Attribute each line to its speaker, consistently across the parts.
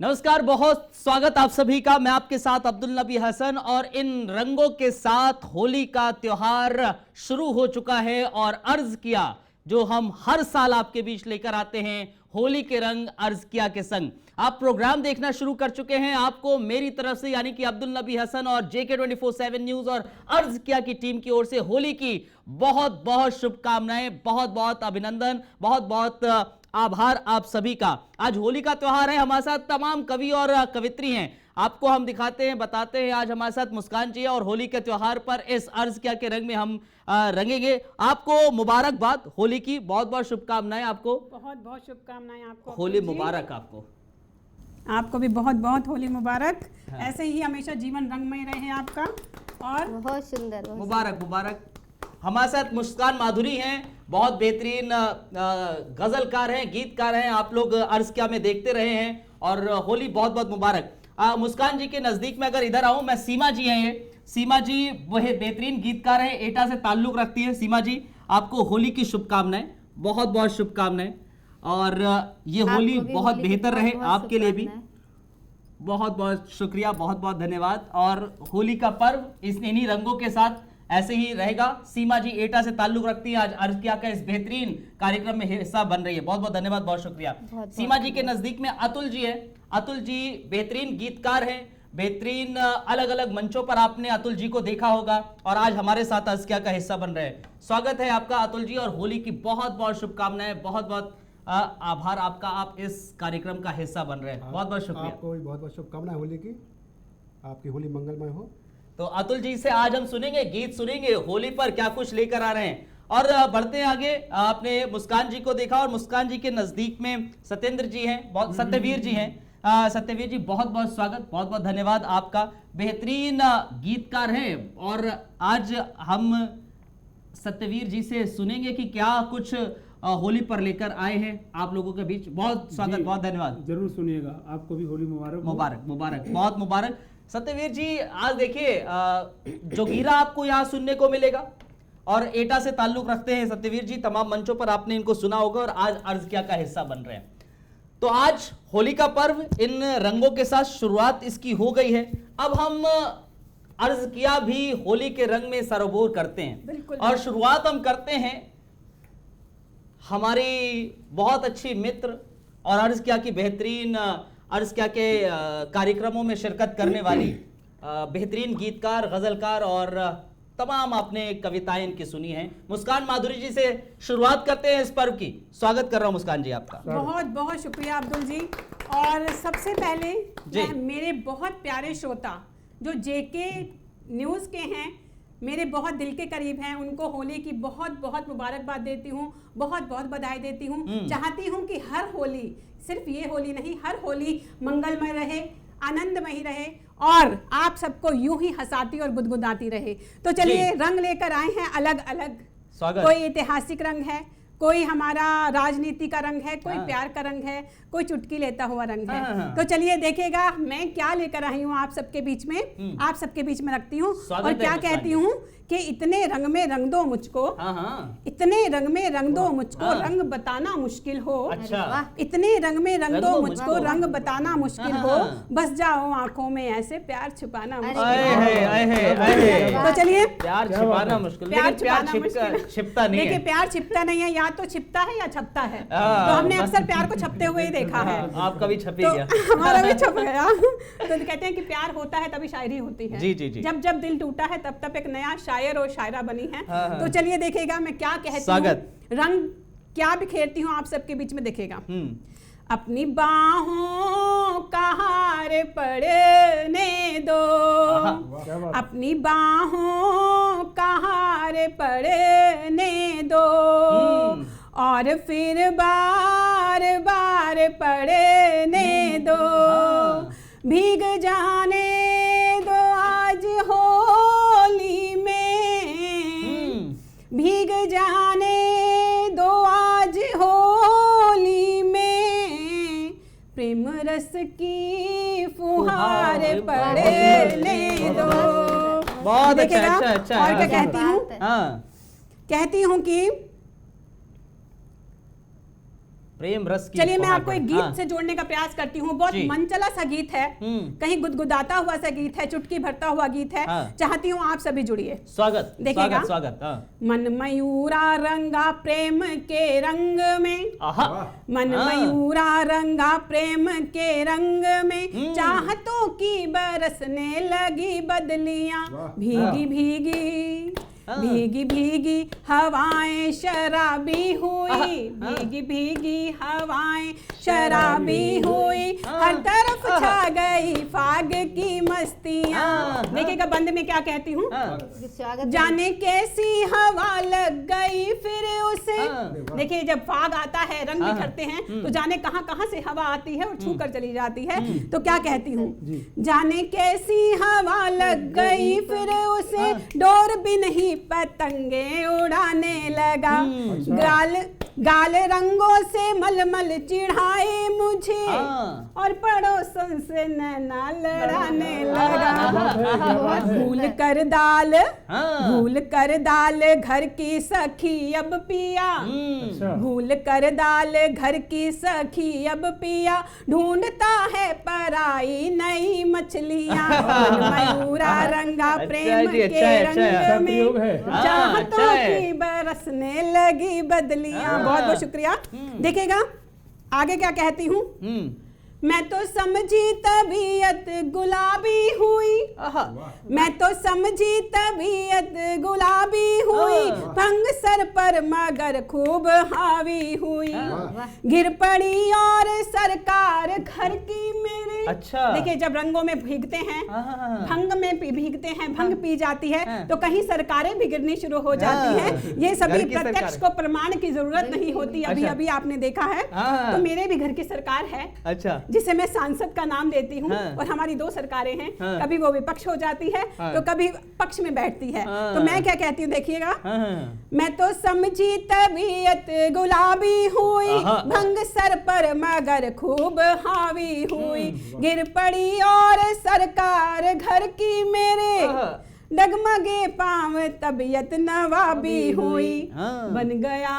Speaker 1: नमस्कार, बहुत स्वागत आप सभी का। मैं आपके साथ अब्दुल नबी हसन और इन रंगों के साथ होली का त्योहार शुरू हो चुका है और अर्ज किया जो हम हर साल आपके बीच लेकर आते हैं, होली के रंग अर्ज किया के संग। आप प्रोग्राम देखना शुरू कर चुके हैं। आपको मेरी तरफ से यानी कि अब्दुल नबी हसन और JK 24/7 न्यूज और अर्ज किया की टीम की ओर से होली की बहुत बहुत शुभकामनाएं, बहुत बहुत अभिनंदन, बहुत बहुत आभार आप सभी का। आज होली का त्योहार है, हमारे साथ तमाम कवि और कवित्री हैं। आपको हम दिखाते हैं, बताते हैं। आज हमारे साथ मुस्कान जी है और होली के त्योहार पर इस अर्ज किया के रंग में हम रंगेंगे। आपको मुबारकबाद, होली की बहुत बहुत शुभकामनाएं। आपको
Speaker 2: बहुत बहुत शुभकामनाएं। आपको
Speaker 1: होली मुबारक। आपको
Speaker 2: भी बहुत बहुत होली मुबारक। ऐसे ही हमेशा जीवन रंगमय रहे आपका और
Speaker 3: बहुत सुंदर
Speaker 1: मुबारक मुबारक। हमारे साथ मुस्कान माधुरी हैं, बहुत बेहतरीन गजलकार हैं, गीतकार हैं। आप लोग अर्ज क्या में देखते रहे हैं और होली बहुत बहुत मुबारक। मुस्कान जी के नजदीक में अगर इधर आऊं मैं, सीमा जी हैं। ये सीमा जी वह बेहतरीन गीतकार हैं, एटा से ताल्लुक रखती है। सीमा जी, आपको होली की शुभकामनाएं, बहुत बहुत शुभकामनाएं और ये होली बहुत बेहतर रहे आपके लिए भी। बहुत बहुत शुक्रिया, बहुत बहुत धन्यवाद। और होली का पर्व इन्हीं रंगों के साथ ऐसे ही रहेगा। सीमा जी एटा से ताल्लुक रखती है, आज अर्ज किया का इस बेहतरीन कार्यक्रम में हिस्सा बन रही है। बहुत बहुत धन्यवाद, बहुत शुक्रिया। सीमा जी के नजदीक में अतुल जी है। अतुल जी बेहतरीन गीतकार हैं, बेहतरीन अलग अलग मंचों पर आपने अतुल जी को देखा होगा और आज हमारे साथ अर्ज किया का हिस्सा बन रहे हैं। स्वागत है आपका अतुल जी और होली की बहुत बहुत शुभकामनाएं, बहुत बहुत आभार आपका, आप इस कार्यक्रम का हिस्सा बन रहे हैं। बहुत बहुत शुक्रिया।
Speaker 4: आपको भी बहुत बहुत शुभकामनाएं होली की, आपकी होली मंगलमय हो।
Speaker 1: तो अतुल जी से आज हम सुनेंगे, गीत सुनेंगे, होली पर क्या कुछ लेकर आ रहे हैं। और बढ़ते हैं आगे। आपने मुस्कान जी को देखा और मुस्कान जी के नजदीक में सत्येंद्र जी हैं, बहुत सत्यवीर जी हैं। सत्यवीर जी बहुत बहुत स्वागत, बहुत बहुत धन्यवाद आपका। बेहतरीन गीतकार हैं और आज हम सत्यवीर जी से सुनेंगे कि क्या कुछ होली पर लेकर आए हैं आप लोगों के बीच। बहुत स्वागत, बहुत धन्यवाद।
Speaker 5: जरूर सुनिएगा, आपको भी होली मुबारक।
Speaker 1: मुबारक मुबारक, बहुत मुबारक। सत्यवीर जी, आज देखिए जोगीरा आपको यहाँ सुनने को मिलेगा और एटा से ताल्लुक रखते हैं सत्यवीर जी। तमाम मंचों पर आपने इनको सुना होगा और आज अर्ज किया का हिस्सा बन रहे हैं। तो आज होली का पर्व, इन रंगों के साथ शुरुआत इसकी हो गई है। अब हम अर्ज किया भी होली के रंग में सरोबोर करते हैं और शुरुआत हम करते हैं हमारी बहुत अच्छी मित्र और अर्ज किया की बेहतरीन अर्ज क्या के कार्यक्रमों में शिरकत करने वाली बेहतरीन गीतकार, गजलकार और तमाम आपने कविताएं इनकी सुनी हैं, मुस्कान माधुरी जी से शुरुआत करते हैं इस पर्व की। स्वागत कर रहा हूं मुस्कान जी आपका।
Speaker 2: बहुत बहुत शुक्रिया अब्दुल जी। और सबसे पहले मेरे बहुत प्यारे श्रोता जो JK न्यूज़ के हैं, मेरे बहुत दिल के करीब हैं, उनको होली की बहुत बहुत मुबारकबाद देती हूँ, बहुत बहुत बधाई देती हूँ। चाहती हूँ कि हर होली, सिर्फ ये होली नहीं, हर होली मंगलमय रहे, आनंदमय रहे और आप सबको यूं ही हंसाती और गुदगुदाती रहे। तो चलिए रंग लेकर आए हैं अलग अलग। कोई ऐतिहासिक रंग है, कोई हमारा राजनीति का रंग है, कोई प्यार का रंग है, कोई चुटकी लेता हुआ रंग है। तो चलिए देखिएगा मैं क्या लेकर आई हूँ आप सबके बीच में, आप सबके बीच में रखती हूँ और क्या कहती हूँ कि इतने रंग में रंग दो मुझको, इतने रंग में रंग दो मुझको, रंग बताना मुश्किल हो। इतने रंग में रंग दो मुझको, रंग बताना मुश्किल हो, बस जाओ आंखों में ऐसे प्यार छुपाना मुश्किल। तो चलिए
Speaker 1: प्यार छुपाना मुश्किल, प्यार छिपता नहीं है।
Speaker 2: देखिए प्यार छिपता नहीं है, या तो छिपता है या छपता है। तो हमने अक्सर प्यार को छपते हुए ही देखा है।
Speaker 1: आपका भी छप गया,
Speaker 2: हमारा भी छप गया। तो कहते हैं कि प्यार होता है तभी शायरी होती है।
Speaker 1: जी जी जी।
Speaker 2: जब जब दिल टूटा है तब तब एक नया शायर और शायरा बनी है। तो चलिए देखेगा मैं क्या कहती हूँ, रंग क्या बिखेरती हूँ आप सबके बीच में, देखेगा। अपनी बाहों का हार पड़ने दो, अपनी बाहों का हार पड़ने दो और फिर बार बार पड़ने दो, भीग जाने दो आज होली में, भीग जाने दो आज होली में, प्रेम रस की फुहार पड़ने दो।
Speaker 1: बहुत अच्छा।
Speaker 2: और क्या कहती हूँ, कहती हूँ कि
Speaker 1: प्रेम रस की
Speaker 2: चलिए मैं
Speaker 1: फुहार
Speaker 2: आपको एक
Speaker 1: है।
Speaker 2: गीत
Speaker 1: हाँ।
Speaker 2: से जोड़ने का प्रयास करती हूँ। बहुत
Speaker 1: जी।
Speaker 2: मनचला सा गीत है,
Speaker 1: हम्म।
Speaker 2: गुदगुदाता हुआ सा गीत है, चुटकी भरता हुआ गीत है।
Speaker 1: हाँ।
Speaker 2: चाहती हूँ आप सभी जुड़िए।
Speaker 1: स्वागत
Speaker 2: देखिएगा।
Speaker 1: स्वागत स्वागत। हाँ।
Speaker 2: मन मयूरा रंगा प्रेम के रंग में,
Speaker 1: आहा।
Speaker 2: मन
Speaker 1: हाँ।
Speaker 2: मयूरा रंगा प्रेम के रंग में, चाहतों की बरसने लगी बदलियां, भीगी भीगी
Speaker 1: हाँ।
Speaker 2: भीगी भीगी हवाएं शराबी हुई,
Speaker 1: हाँ।
Speaker 2: भीगी भीगी हवाएं शराबी हुई,
Speaker 1: हाँ।
Speaker 2: हर तरफ छा गई फाग की मस्तियां।
Speaker 1: हाँ।
Speaker 2: देखिएगा बंद में क्या कहती हूँ।
Speaker 1: हाँ।
Speaker 2: जाने कैसी हवा लग गई फिर उसे।
Speaker 1: हाँ।
Speaker 2: देखिए जब फाग आता है, रंग
Speaker 1: हाँ।
Speaker 2: बिखरते हैं, तो जाने कहाँ कहाँ से हवा आती है और छू कर चली जाती है। तो क्या कहती हूँ,
Speaker 5: जी।
Speaker 2: जाने कैसी हवा लग गई फिर उसे, डोर भी नहीं पतंगे उड़ाने लगा, गाल गाल रंगों से मलमल चिढ़ाए मुझे,
Speaker 1: हाँ।
Speaker 2: और पड़ोसन से नैना लड़ाने लगा। भूल कर दाल,
Speaker 1: हाँ।
Speaker 2: भूल कर दाल घर की सखी अब पिया,
Speaker 5: अच्छा।
Speaker 2: भूल कर दाल घर की सखी अब पिया, ढूंढता है पराई नई मछलियां, मन मयूरा रंगा प्रेम
Speaker 1: जी, अच्छा
Speaker 2: के
Speaker 1: है, अच्छा है।
Speaker 2: रंग
Speaker 5: अच्छा
Speaker 2: में,
Speaker 5: प्रयोग है।
Speaker 1: हाँ,
Speaker 2: चाहतों
Speaker 1: अच्छा है।
Speaker 2: की बरसने लगी बदलियां।
Speaker 1: हाँ।
Speaker 2: बहुत बहुत शुक्रिया। देखिएगा आगे क्या कहती हूँ, मैं तो समझी तबीयत गुलाबी हुई,
Speaker 1: आहा।
Speaker 2: मैं तो समझी तबीयत गुलाबी हुई,
Speaker 1: हाँ।
Speaker 2: भंग सर पर मगर खूब हावी हुई, गिर पड़ी और सरकार घर की मेरे।
Speaker 1: अच्छा।
Speaker 2: देखिए जब रंगों में भीगते हैं,
Speaker 1: हाँ।
Speaker 2: भंग में भीगते हैं, भंग पी जाती है,
Speaker 1: हाँ।
Speaker 2: तो कहीं सरकारें भी गिरनी शुरू हो जाती
Speaker 1: हाँ।
Speaker 2: हैं। ये सभी
Speaker 1: घर की
Speaker 2: प्रत्यक्ष
Speaker 1: सरकार।
Speaker 2: को प्रमाण की जरूरत नहीं होती, अभी
Speaker 1: अच्छा।
Speaker 2: अभी आपने देखा है।
Speaker 1: हाँ।
Speaker 2: तो मेरे भी घर की सरकार है,
Speaker 1: अच्छा।
Speaker 2: जिसे मैं सांसद का नाम देती हूँ।
Speaker 1: हाँ।
Speaker 2: और हमारी दो सरकारें हैं,
Speaker 1: हाँ।
Speaker 2: कभी वो विपक्ष हो जाती है,
Speaker 1: हाँ।
Speaker 2: तो कभी पक्ष में बैठती है।
Speaker 1: हाँ।
Speaker 2: तो मैं क्या कहती हूँ देखिएगा,
Speaker 1: हाँ।
Speaker 2: मैं तो समझी तबीयत गुलाबी हुई,
Speaker 1: आहा।
Speaker 2: भंग सर पर मगर खूब हावी हुई, गिर पड़ी और सरकार घर की मेरे,
Speaker 1: आहा।
Speaker 2: डगमगे पांव तबीयत नवाबी हुई,
Speaker 1: हाँ।
Speaker 2: बन गया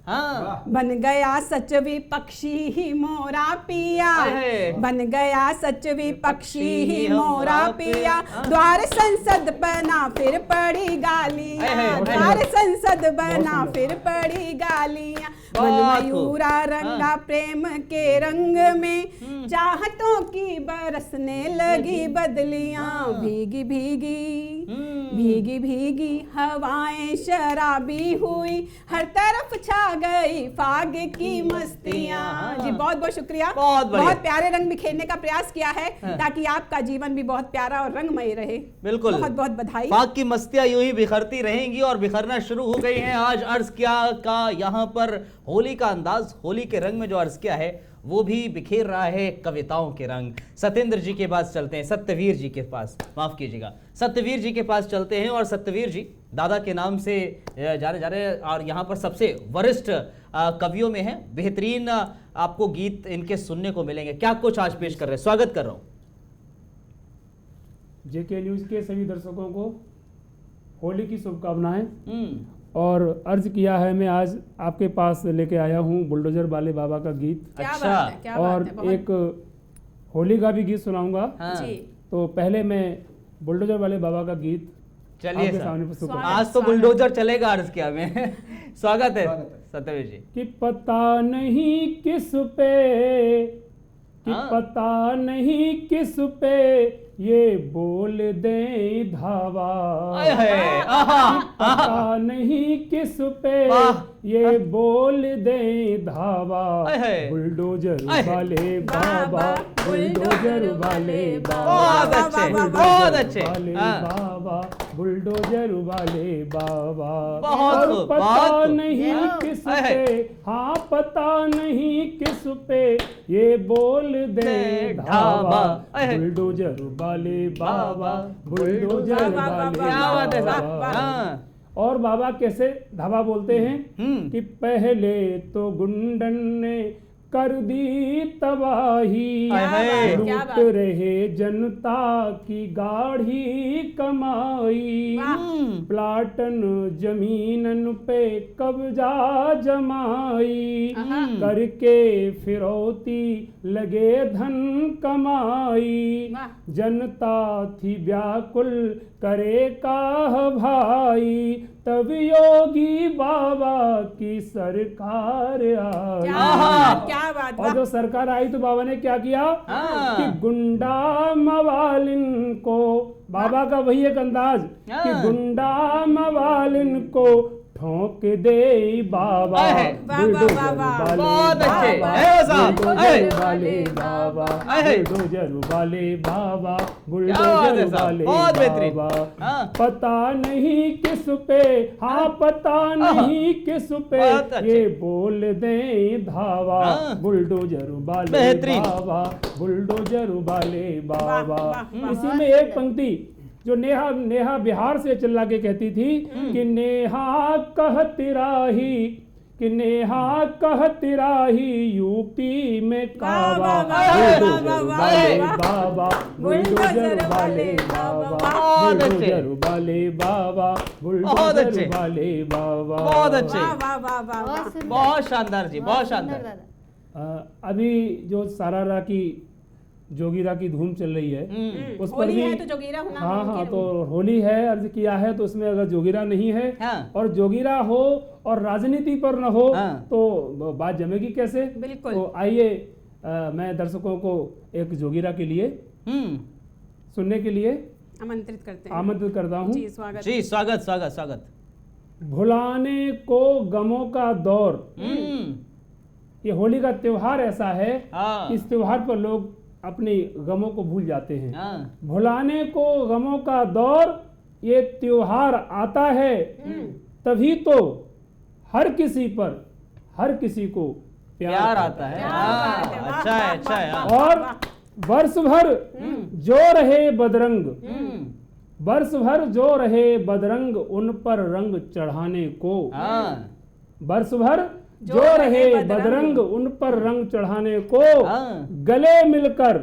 Speaker 1: हाँ।
Speaker 2: बन गया सच विपक्षी ही मोरा पिया,
Speaker 1: अहे।
Speaker 2: बन गया सच विपक्षी ही मोरा पिया,
Speaker 1: हाँ।
Speaker 2: द्वार संसद बना फिर पड़ी गालियां,
Speaker 1: अहे।
Speaker 2: द्वार संसद बना फिर पड़ी गालियां, मन
Speaker 1: बहुत खूब।
Speaker 2: मयूरा रंगा प्रेम के रंग में, चाहतों की बरसने लगी बदलियां, भीगी भीगी भीगी भीगी हवाएं शराबी हुई, हर तरफ छा गई फाग की मस्तियां। जी बहुत बहुत शुक्रिया।
Speaker 1: बहुत बढ़िया।
Speaker 2: बहुत प्यारे रंग बिखेरने का प्रयास किया है, ताकि आपका जीवन भी बहुत प्यारा और रंगमय रहे।
Speaker 1: बिल्कुल।
Speaker 2: बहुत बहुत बधाई।
Speaker 1: फाग की मस्तियां यूं ही बिखरती रहेंगी और बिखरना शुरू हो गई हैं। आज अर्ज किया का यहाँ पर होली का अंदाज, होली के रंग में जो अर्ज किया है वो भी बिखेर रहा है कविताओं के रंग। सत्येंद्र जी के पास चलते हैं, सत्यवीर जी के पास, माफ कीजिएगा, सत्यवीर जी के पास चलते हैं। और सत्यवीर जी दादा के नाम से जाने जा रहे हैं और यहाँ पर सबसे वरिष्ठ कवियों में हैं। बेहतरीन आपको गीत इनके सुनने को मिलेंगे। क्या कुछ आज पेश कर रहे हैं, स्वागत कर रहा हूँ।
Speaker 5: जेके न्यूज के सभी दर्शकों को होली की शुभकामनाएं। और अर्ज किया है, मैं आज आपके पास लेके आया हूँ बुलडोजर वाले बाबा का गीत,
Speaker 2: क्या
Speaker 1: अच्छा।
Speaker 2: बात है, क्या
Speaker 5: और
Speaker 2: बात है, बहुत-
Speaker 5: एक होली का भी गीत सुनाऊंगा।
Speaker 1: हाँ।
Speaker 2: जी
Speaker 5: तो पहले मैं बुलडोजर वाले बाबा का गीत
Speaker 1: चलिए
Speaker 5: आपके
Speaker 1: सर।
Speaker 5: सामने प्रस्तुत करता हूं।
Speaker 1: आज तो
Speaker 2: स्वागत।
Speaker 1: बुलडोजर चलेगा अर्ज किया में। स्वागत है सत्यवीर जी।
Speaker 5: कि पता नहीं किस पे, कि
Speaker 1: हाँ।
Speaker 5: पता नहीं किस पे ये बोल दे धावा,
Speaker 1: आय हाय, आहा,
Speaker 5: पता नहीं किस पे
Speaker 1: वाह।
Speaker 5: ये बोल दे धावा,
Speaker 1: आय हाय।
Speaker 5: बुलडोजर
Speaker 1: आय।
Speaker 5: वाले बाबा, बुलडोजर वाले बाबा,
Speaker 1: बहुत अच्छे, बहुत अच्छे।
Speaker 5: वाले
Speaker 1: हाँ।
Speaker 5: बाबा, बुलडोजर वाले बाबा,
Speaker 1: बहुत
Speaker 5: और
Speaker 1: खूब,
Speaker 5: पता
Speaker 1: बहुत खूब।
Speaker 5: नहीं
Speaker 1: हाँ।
Speaker 5: किस
Speaker 1: आय हाय।
Speaker 5: पे, हाँ पता नहीं किस पे ये बोल दे धावा,
Speaker 1: आय हाय।
Speaker 5: बुलडोजर वाले बाबा, बुलडोजर
Speaker 2: वाह, वाह, वाह,
Speaker 5: वाले
Speaker 2: वाह,
Speaker 1: क्या बात है
Speaker 2: वाह,
Speaker 1: साहब।
Speaker 2: वाह।
Speaker 1: हाँ।
Speaker 5: और बाबा कैसे धावा बोलते हैं
Speaker 1: हम्म।
Speaker 5: कि पहले तो गुंडन ने कर दी तबाही,
Speaker 1: हाय हाय।
Speaker 2: क्या
Speaker 5: लूट
Speaker 2: बात।
Speaker 5: रहे जनता की गाढ़ी कमाई, प्लाटन जमीनन पे कब्जा जमाई, करके फिरौती लगे धन कमाई,
Speaker 2: वाह।
Speaker 5: जनता थी व्याकुल करे काह भाई, तब योगी बाबा की सरकार आई।
Speaker 2: क्या बात,
Speaker 5: और
Speaker 2: वाह।
Speaker 5: जो सरकार आई तो बाबा ने क्या किया
Speaker 1: हाँ।
Speaker 5: कि गुंडा मवालिन को, बाबा का वही एक अंदाज कि
Speaker 1: हाँ।
Speaker 5: गुंडा मवालिन को ठोक दे बाबा,
Speaker 1: अहे।
Speaker 2: वाह,
Speaker 5: बुलडोजर
Speaker 2: वाह, वाह।
Speaker 5: वाले
Speaker 1: बहुत अच्छे।
Speaker 5: बाबा,
Speaker 1: अहे साहब,
Speaker 5: बुलडोजर
Speaker 1: अहे।
Speaker 5: वाले बाबा,
Speaker 1: अहे।
Speaker 5: बुलडोजर वाले बाबा,
Speaker 1: क्या बात है
Speaker 5: बुलडोजर
Speaker 1: साहब,
Speaker 5: वाले
Speaker 1: बहुत बेहतरीन।
Speaker 5: बाबा।
Speaker 1: हाँ।
Speaker 5: पता नहीं किस पे, हाँ पता नहीं किस पे
Speaker 1: बहुत अच्छे।
Speaker 5: ये बोल दें धावा,
Speaker 1: हाँ।
Speaker 5: बुलडोजर वाले
Speaker 1: बेहतरीन।
Speaker 5: बाबा, बुलडोजर वाले बाबा।
Speaker 2: वाह, वाह।
Speaker 5: इसी में एक पंक्ति जो नेहा नेहा बिहार से चिल्ला के कहती थी कि नेहा कहती राही, कि नेहा कहती राही यूपी में काबा,
Speaker 2: वाह, वाह,
Speaker 5: बुलडोजर
Speaker 2: वाह, वाह,
Speaker 5: वाले
Speaker 2: वाह।
Speaker 5: बाबा, बुलडोजर वाले बाबा,
Speaker 1: बहुत अच्छे।
Speaker 5: बुलडोजर वाले बाबा,
Speaker 1: बहुत अच्छे।
Speaker 5: बुलडोजर वाले बाबा।
Speaker 1: बहुत अच्छे।
Speaker 2: वाह वाह वाह वाह वाह।
Speaker 3: बहुत सुंदर,
Speaker 1: बहुत शानदार जी, बहुत शानदार।
Speaker 3: दादा।
Speaker 5: अभी जो सारारा की जोगीरा की धूम चल रही है उस पर
Speaker 2: होली
Speaker 5: भी,
Speaker 2: है तो जोगीरा होना
Speaker 5: हाँ
Speaker 2: मुमकिन है।
Speaker 5: तो होली है, अर्ज किया है, तो उसमें अगर जोगीरा नहीं है
Speaker 1: हाँ।
Speaker 5: और जोगीरा हो और राजनीति पर न हो
Speaker 1: हाँ।
Speaker 5: तो बात जमेगी कैसे।
Speaker 2: बिल्कुल।
Speaker 5: तो आइए मैं दर्शकों को एक जोगीरा के लिए सुनने के लिए
Speaker 2: आमंत्रित करते हैं।
Speaker 5: आमंत्रित करता हूँ।
Speaker 2: जी स्वागत।
Speaker 1: जी स्वागत स्वागत स्वागत।
Speaker 5: भुलाने को गमों का दौर, ये होली का त्योहार ऐसा है,
Speaker 1: हाँ।
Speaker 5: इस त्योहार पर लोग अपनी गमों को भूल जाते हैं।
Speaker 1: हाँ।
Speaker 5: भुलाने को गमों का दौर, ये त्योहार आता है तभी तो हर किसी पर, हर किसी को
Speaker 1: प्यार आता है।
Speaker 2: क्या
Speaker 1: हाँ,
Speaker 2: बात है, वाह,
Speaker 1: अच्छा है,
Speaker 2: वाह,
Speaker 1: अच्छा है।
Speaker 2: वाह,
Speaker 1: हाँ।
Speaker 5: और वर्ष भर जो रहे बदरंग, वर्ष भर जो रहे बदरंग, उन पर रंग चढ़ाने को,
Speaker 1: हाँ।
Speaker 5: वर्ष भर जो रहे बदरंग, उन पर रंग चढ़ाने को,
Speaker 1: हाँ।
Speaker 5: गले मिलकर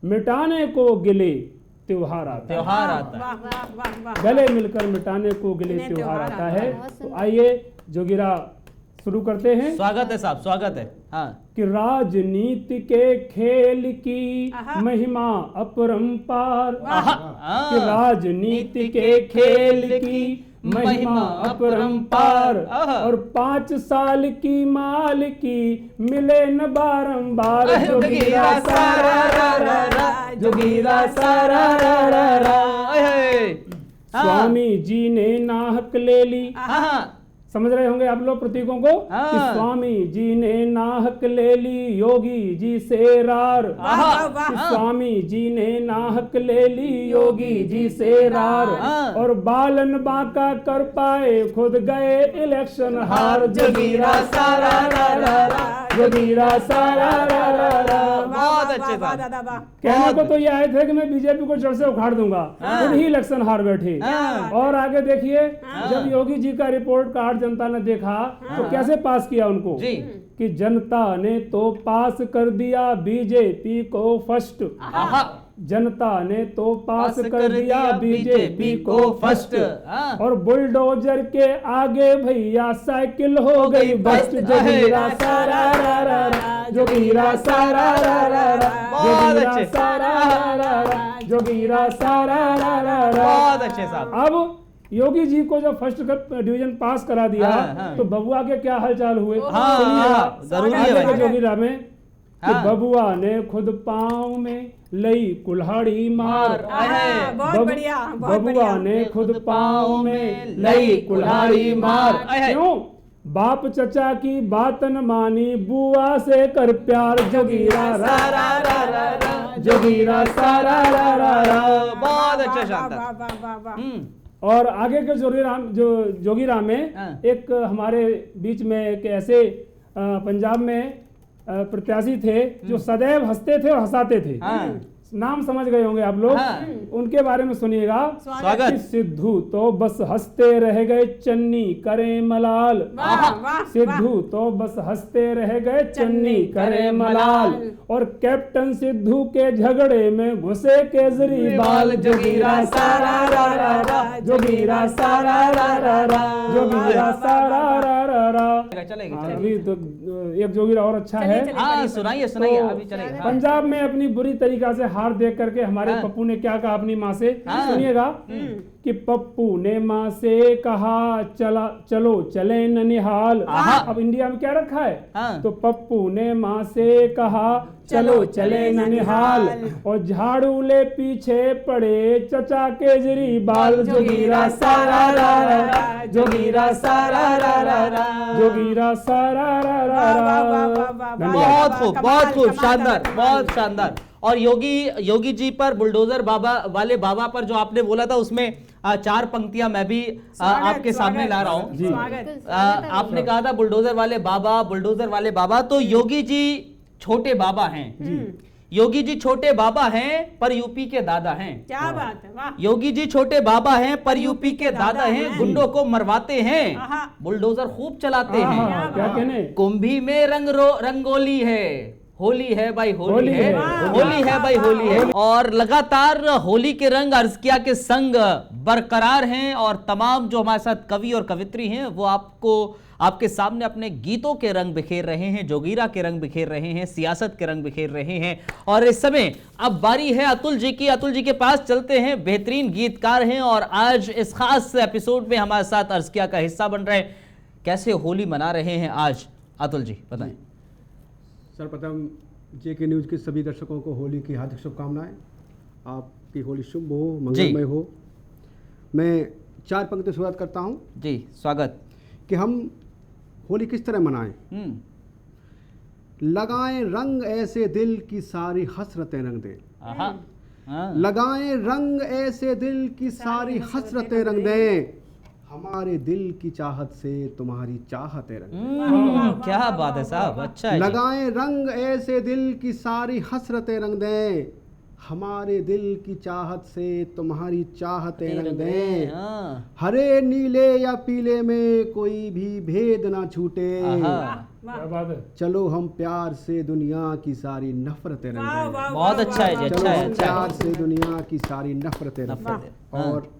Speaker 5: मिटाने को गिले त्योहार आता है।
Speaker 1: त्योहार आता है।
Speaker 2: वाह वाह वाह वाह।
Speaker 5: गले मिलकर मिटाने को गिले
Speaker 2: इन्हें
Speaker 5: त्योहार
Speaker 2: त्योहार
Speaker 5: आता
Speaker 2: आता
Speaker 5: है।
Speaker 3: बहुत
Speaker 5: तो
Speaker 3: सुंदर।
Speaker 5: आइए जोगिरा शुरू करते हैं
Speaker 1: स्वागत है साहब, स्वागत है। हाँ।
Speaker 5: कि राजनीति के खेल की
Speaker 2: आहा।
Speaker 5: महिमा अपरंपार,
Speaker 1: आहा,
Speaker 5: कि
Speaker 1: हाँ।
Speaker 5: राजनीति के खेल की महिमा अपरंपार,
Speaker 1: आहा।
Speaker 5: और 5 साल की माल की मिले न बारंबार, जोगिरा सारा रा रा रा, जोगिरा सारा रा रा रा।
Speaker 1: हाँ।
Speaker 5: स्वामी जी ने नाहक ले ली,
Speaker 1: हाँ।
Speaker 5: समझ रहे होंगे आप लोग प्रतीकों को
Speaker 1: हाँ।
Speaker 5: कि स्वामी जी ने नाहक ले ली योगी जी से रार,
Speaker 2: वाह वाह वाह।
Speaker 5: कि स्वामी जी ने नाहक ले ली योगी जी से रार,
Speaker 1: हाँ।
Speaker 5: और बालन बांका कर पाए खुद गए इलेक्शन हार, जोगीरा सारा रा रा रा, जोगीरा सारा रा रा रा।
Speaker 1: बहुत अच्छे
Speaker 2: वाह, वाह,
Speaker 1: साहब।
Speaker 2: दादा वाह।
Speaker 5: कहने को तो ये आए थे कि मैं बीजेपी को जड़ से उखाड़ दूंगा, खुद ही इलेक्शन हार बैठे।
Speaker 1: हाँ।
Speaker 5: और आगे देखिए, जब योगी जी का रिपोर्ट कार्ड जनता ने देखा तो कैसे पास किया उनको
Speaker 1: जी।
Speaker 5: कि जनता ने तो पास कर दिया बीजेपी को फर्स्ट,
Speaker 1: आहा।
Speaker 5: जनता ने तो पास कर दिया बीजेपी को फर्स्ट,
Speaker 1: हाँ।
Speaker 5: और बुलडोजर के आगे भैया साइकिल हो गई बस्ट, जोगीरा सारा रा रा रा, जोगीरा सारा रा रा रा,
Speaker 1: बहुत
Speaker 5: जोगीरा
Speaker 1: अच्छे।
Speaker 5: सारा रा रा रा, जोगीरा सारा रा रा रा।
Speaker 1: बहुत अच्छे साहब।
Speaker 5: अब योगी जी को जब फर्स्ट डिवीजन पास करा दिया
Speaker 1: हाँ, हाँ।
Speaker 5: तो बबुआ के क्या हालचाल हुए
Speaker 1: हाँ,
Speaker 5: सुनिए
Speaker 1: हाँ,
Speaker 5: आप,
Speaker 1: जरूरी है
Speaker 5: आगे
Speaker 1: भाई।
Speaker 5: के जोगीरा में कि
Speaker 1: हाँ।
Speaker 5: बबुआ ने खुद पाँव में लई कुल्हाड़ी मार,
Speaker 2: आहा, बहुत
Speaker 5: बब-
Speaker 2: बढ़िया बहुत
Speaker 5: बबुआ
Speaker 2: बढ़िया।
Speaker 5: ने खुद पाँव में लई कुल्हाड़ी मार,
Speaker 1: आए।
Speaker 5: क्यों बाप चचा की बात न मानी बुआ से कर प्यार, जोगीरा रा रा रा रा रा, जोगीरा सारा रा रा रा।
Speaker 1: बहुत अच्छा
Speaker 2: वाह,
Speaker 1: शानदार।
Speaker 2: वाह वाह वाह वाह।
Speaker 5: और आगे के जोगीरा में
Speaker 1: हाँ।
Speaker 5: एक हमारे बीच में एक ऐसे पंजाब में प्रत्याशी थे जो सदैव हंसते थे और हंसाते थे।
Speaker 1: हाँ।
Speaker 5: नाम समझ गए होंगे आप लोग,
Speaker 1: हाँ।
Speaker 5: उनके बारे में सुनिएगा।
Speaker 1: स्वागत।
Speaker 5: कि सिद्धू तो बस हंसते रह गए चन्नी करे मलाल।
Speaker 2: वाह वाह
Speaker 5: सिद्धू तो बस हंसते रह गए चन्नी करे मलाल। और कैप्टन सिद्धू के झगड़े में घुसे केजरीवाल। जोगीरा सारा रा रा रा, जोगीरा सारा रा रा रा, जोगीरा सारा रा रा रा।
Speaker 1: चलेगी
Speaker 5: हाँ,
Speaker 1: चलेगी।
Speaker 5: अभी तो एक जोगीरा और अच्छा है।
Speaker 1: हाँ सुनाइए सुनाइए,
Speaker 5: तो
Speaker 1: अभी चलेगा। हाँ।
Speaker 5: पंजाब में अपनी बुरी तरीका से हार देख करके हमारे
Speaker 1: हाँ।
Speaker 5: पप्पू ने क्या कहा अपनी माँ से,
Speaker 1: हाँ।
Speaker 5: सुनिएगा। कि पप्पू ने माँ से कहा चलो चले ननिहाल। अब इंडिया में क्या रखा है,
Speaker 1: हाँ।
Speaker 5: तो पप्पू ने माँ से कहा चलो चले ननिहाल। और झाड़ू ले पीछे पड़े चचा केजरीवाल। जोगीरा सारा रा रा रा, जोगीरा सारा रा रा रा, जोगीरा सारा रा रा रा।
Speaker 1: बहुत खूब, बहुत खूब, शानदार, बहुत शानदार। और योगी जी पर, बुलडोजर बाबा पर जो आपने बोला था, उसमें 4 पंक्तियां मैं भी आपके सामने ला रहा हूं।
Speaker 2: स्वागत।
Speaker 1: आपने कहा था बुलडोजर वाले बाबा, तो योगी जी छोटे बाबा हैं। योगी जी छोटे बाबा हैं पर यूपी के दादा हैं।
Speaker 2: क्या बात है, वाह।
Speaker 1: योगी जी छोटे बाबा हैं पर यूपी के दादा हैं। गुंडों को मरवाते हैं,
Speaker 2: आहा।
Speaker 1: बुलडोजर खूब चलाते हैं।
Speaker 5: क्या कहने।
Speaker 1: कुंभी में रंगोली है, होली है भाई, होली है,
Speaker 5: वाह,
Speaker 1: होली है भाई, होली है। और लगातार होली के रंग अर्जकिया के संग बरकरार हैं। और तमाम जो हमारे साथ कवि और कवित्री हैं वो आपके सामने अपने गीतों के रंग बिखेर रहे हैं, जोगीरा के रंग बिखेर रहे हैं, सियासत के रंग बिखेर रहे हैं। और इस समय अब बारी है अतुल जी की। अतुल जी के पास चलते हैं, बेहतरीन गीतकार हैं और आज इस खास एपिसोड में हमारे साथ अर्जकिया का हिस्सा बन रहे हैं। कैसे होली मना रहे हैं आज अतुल जी, बताएं।
Speaker 4: सर्वप्रथम JK न्यूज़ के सभी दर्शकों को होली की हार्दिक शुभकामनाएं। आपकी होली शुभ हो, मंगलमय हो। मैं 4 पंक्ति शुरुआत करता हूं
Speaker 1: जी, स्वागत।
Speaker 4: कि हम होली किस तरह मनाएं। लगाएं रंग ऐसे दिल की सारी हसरतें रंग दे।
Speaker 1: आहा, हाँ।
Speaker 4: लगाएं रंग ऐसे दिल की सारी हसरतें रंग दें। हमारे दिल की चाहत से तुम्हारी चाहतें रंग दें।
Speaker 1: क्या बात है साहब, अच्छा है जी।
Speaker 4: लगाएं रंग ऐसे दिल की सारी हसरतें रंग दें। हमारे दिल की चाहत से तुम्हारी चाहतें रंग दें।
Speaker 1: हाँ।
Speaker 4: हरे नीले या पीले में कोई भी भेद ना छूटे।
Speaker 1: आहा,
Speaker 5: क्या बात है।
Speaker 4: चलो हम प्यार से दुनिया की सारी नफरतें रंग
Speaker 2: वाह,
Speaker 4: दें।
Speaker 2: वाह,
Speaker 1: बहुत
Speaker 2: वाह,
Speaker 1: अच्छा है जी,
Speaker 2: वाह,
Speaker 1: अच्छा
Speaker 4: चलो
Speaker 1: है,
Speaker 4: हम
Speaker 1: अच्छा है।
Speaker 4: प्यार से दुनिया की सारी नफरतें रंग
Speaker 1: नफरत
Speaker 4: दें।
Speaker 1: है। हाँ।
Speaker 4: और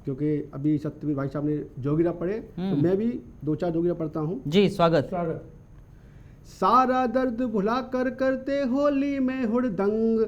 Speaker 4: क्योंकि अभी सत्यवीर भाई साहब ने जोगीरा पढ़े, तो मैं भी 2-4 जोगीरा पढ़ता हूँ।
Speaker 1: जी, स्वागत।
Speaker 5: स्वागत।
Speaker 4: सारा दर्द भुला कर करते होली में हुड़दंग।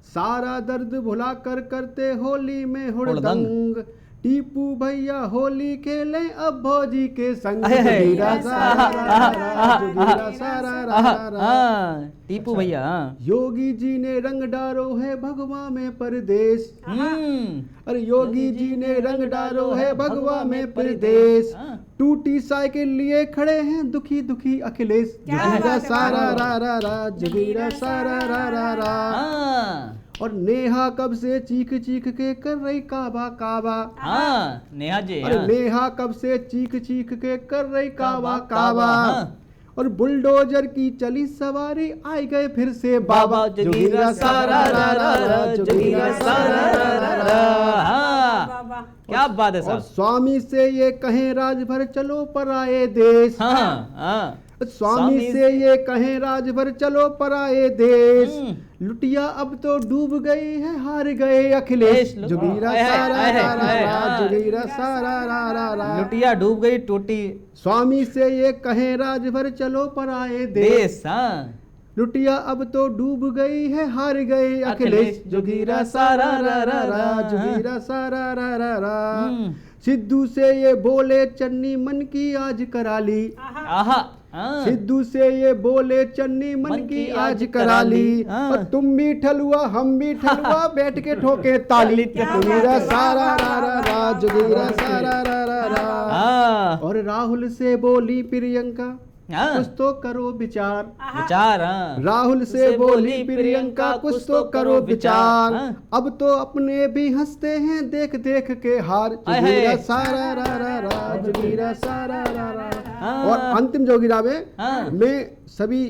Speaker 4: सारा दर्द भुला कर करते होली में हुड़दंग। टीपू भैया होली खेले अब भौजी के संग। जोगीरा सारा रा रा, जोगीरा सारा रा रा।
Speaker 1: हाँ, टीपू भैया। हाँ।
Speaker 4: योगी जी ने रंग डारो है भगवा में परदेश। अरे योगी जी ने रंग डारो है भगवा में परदेश। टूटी साइकिल लिए खड़े हैं दुखी दुखी अखिलेश। जोगीरा सारा रा रा रा, जोगीरा सारा रा रा रा।
Speaker 1: हाँ।
Speaker 4: और नेहा कब से चीख चीख के कर रही काबा काबा।
Speaker 1: हाँ, नेहा जी।
Speaker 4: अरे
Speaker 1: हाँ।
Speaker 4: नेहा कब से चीख चीख के कर रही काबा काबा।
Speaker 1: हाँ।
Speaker 4: और बुलडोजर की चली सवारी आई गए फिर से बाबा।
Speaker 1: जोगीरा सारा रा रा रा, जोगीरा सारा रा रा रा। हाँ,
Speaker 2: वाह, वाह।
Speaker 1: क्या बात है
Speaker 4: और
Speaker 1: साहब।
Speaker 4: स्वामी से ये कहें राजभर चलो पराए देश।
Speaker 1: हाँ, हाँ।
Speaker 4: स्वामी से ये कहें राजभर चलो पराए देश। लुटिया अब तो डूब गई है हार गए अखिलेश। जोगीरा सारा रा रा रा, जोगीरा सारा रा रा रा।
Speaker 1: लुटिया डूब गई टूटी
Speaker 4: स्वामी से ये कहें राजभर चलो पराए देश।
Speaker 1: देश। हाँ।
Speaker 4: लुटिया अब तो डूब गई है हार गए अखिलेश। जोगीरा सारा रा रा रा, जोगीरा सारा रा रा रा। सिद्धू से ये बोले चन्नी मन की आज करा ली।
Speaker 1: आहा। हाँ।
Speaker 4: सिद्धू से ये बोले चन्नी मन की आज करा ली। और तुम भी ठलुआ हम भी ठलुआ बैठ के ठोके ताली। जोगीरा सारा रा रा रा, जोगीरा सारा रा रा रा।
Speaker 1: हाँ।
Speaker 4: और राहुल से बोली प्रियंका
Speaker 1: हाँ।
Speaker 4: कुछ तो करो विचार।
Speaker 1: विचार। हाँ।
Speaker 4: राहुल से बोली प्रियंका कुछ तो करो विचार।
Speaker 1: हाँ।
Speaker 4: अब तो अपने भी हंसते हैं देख देख के हार। जोगीरा सारा रा रा रा, जोगीरा सारा रा रा रा।
Speaker 1: हाँ।
Speaker 4: और अंतिम जोगीरा में
Speaker 1: हाँ।
Speaker 4: मैं सभी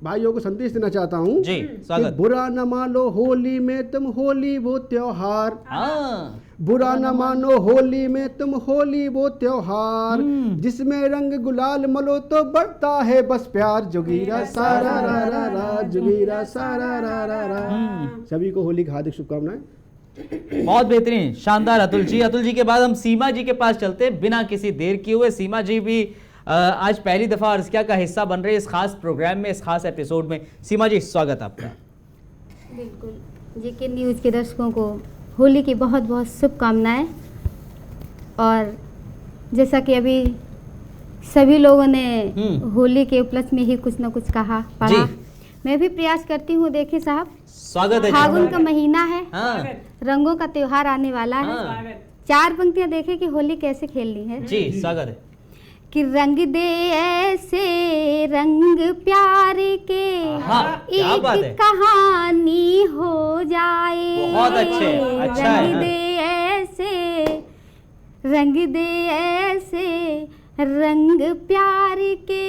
Speaker 4: भाइयों को संदेश देना चाहता हूँ
Speaker 1: जी,
Speaker 4: कि
Speaker 1: स्वागत।
Speaker 4: बुरा न मानो होली में तुम, होली वो त्योहार।
Speaker 1: हाँ,
Speaker 4: बुरा न मानो होली में तुम, होली वो त्योहार जिसमें रंग गुलाल मलो तो बढ़ता है बस प्यार। जोगीरा सारा रा रा रा, जोगीरा सारा रा रा रा। सभी को होली की हार्दिक शुभकामनाएं।
Speaker 1: बहुत बेहतरीन, शानदार अतुल जी। अतुल जी के बाद हम सीमा जी के पास चलते हैं बिना किसी देर किए हुए। सीमा जी भी आज पहली दफा अर्ज़किया का हिस्सा बन रहे हैं इस खास प्रोग्राम में, इस खास एपिसोड में। सीमा जी, स्वागत आपका।
Speaker 3: बिल्कुल, जेके न्यूज़ के दर्शकों को होली की बहुत बहुत शुभकामनाएं। और जैसा कि अभी सभी लोगों ने होली के उपलक्ष्य में ही कुछ न कुछ कहा पढ़ा, मैं भी प्रयास करती हूँ। देखिए साहब,
Speaker 1: स्वागत है।
Speaker 3: फागुन का महीना है,
Speaker 1: हाँ
Speaker 3: रंगों का त्योहार आने वाला है।
Speaker 1: हाँ।
Speaker 3: 4 पंक्तियां देखें कि होली कैसे खेलनी है।
Speaker 1: जी, स्वागत है।
Speaker 3: कि रंग दे ऐसे रंग प्यार के,
Speaker 1: क्या बात है।
Speaker 3: एक कहानी हो जाए।
Speaker 1: बहुत अच्छे, अच्छा है।
Speaker 3: रंग दे ऐसे, रंग दे ऐसे रंग प्यार के,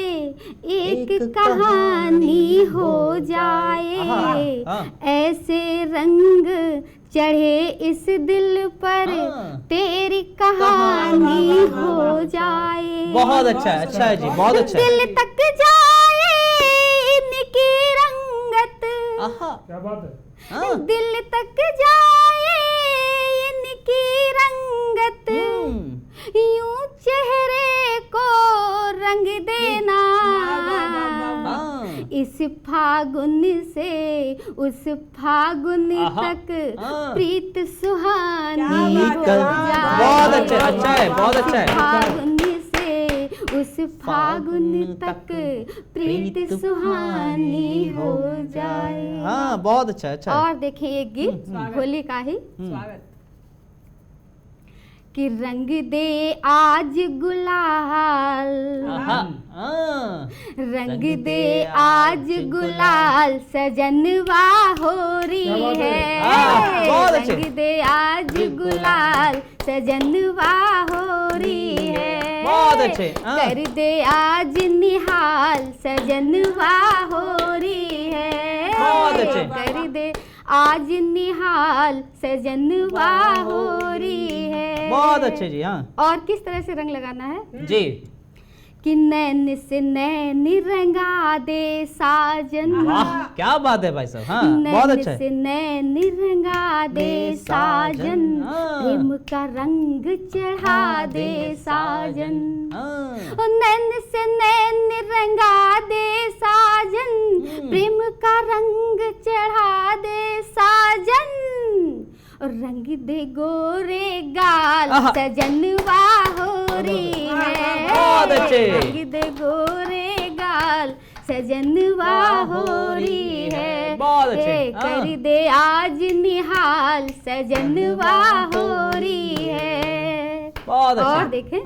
Speaker 3: एक कहानी हो जाए। ऐसे रंग चढ़े इस दिल पर, तेरी कहानी हो जाए।
Speaker 1: बहुत अच्छा है, अच्छा है जी, बहुत अच्छा है।
Speaker 3: दिल तक जाए इनकी रंगत,
Speaker 5: क्या बात है।
Speaker 1: हाँ।
Speaker 3: दिल तक जाए इनकी रंगत, यूं चेहरे को रंग देना। इस फागुन से उस फागुन तक प्रीत सुहानी हो जाए।
Speaker 1: बहुत अच्छा, अच्छा है, बहुत अच्छा है।
Speaker 3: फागुन से उस फागुन तक प्रीत सुहानी हो जाए।
Speaker 1: हाँ, बहुत अच्छा, अच्छा है।
Speaker 3: और देखिए एक गीत होली का ही,
Speaker 2: स्वागत।
Speaker 3: कि रंग दे आज गुलाल, रंग दे आज गुलाल, सजनवा हो रही है।
Speaker 1: बहुत अच्छे।
Speaker 3: रंग दे आज गुलाल, सजनवा हो रही है।
Speaker 1: बहुत अच्छे।
Speaker 3: कर दे आज निहाल, सजनवा हो रही है।
Speaker 1: बहुत अच्छे।
Speaker 3: कर दे आज निहाल, सजनवा हो रही है।
Speaker 1: बहुत अच्छे जी। हाँ,
Speaker 3: और किस तरह से रंग लगाना है
Speaker 1: जी।
Speaker 3: कि नैन से नैन रंगा दे साजन।
Speaker 1: वाह, क्या बात है भाई साहब। हाँ, बहुत
Speaker 3: नैन
Speaker 1: अच्छा है।
Speaker 3: से नैन रंगा दे साजन, प्रेम का रंग चढ़ा दे साजन। नैन से नैन रंगा दे साजन, प्रेम का रंग चढ़ा दे साजन। रंग दे गोरे गाल, सजनवा हो रही है।
Speaker 1: बहुत अच्छे।
Speaker 3: रंग दे गोरे गाल, सजनवा हो रही है।
Speaker 1: बहुत अच्छे।
Speaker 3: कर दे आज निहाल, सजनवा हो रही है।
Speaker 1: बहुत अच्छा।
Speaker 3: और देखें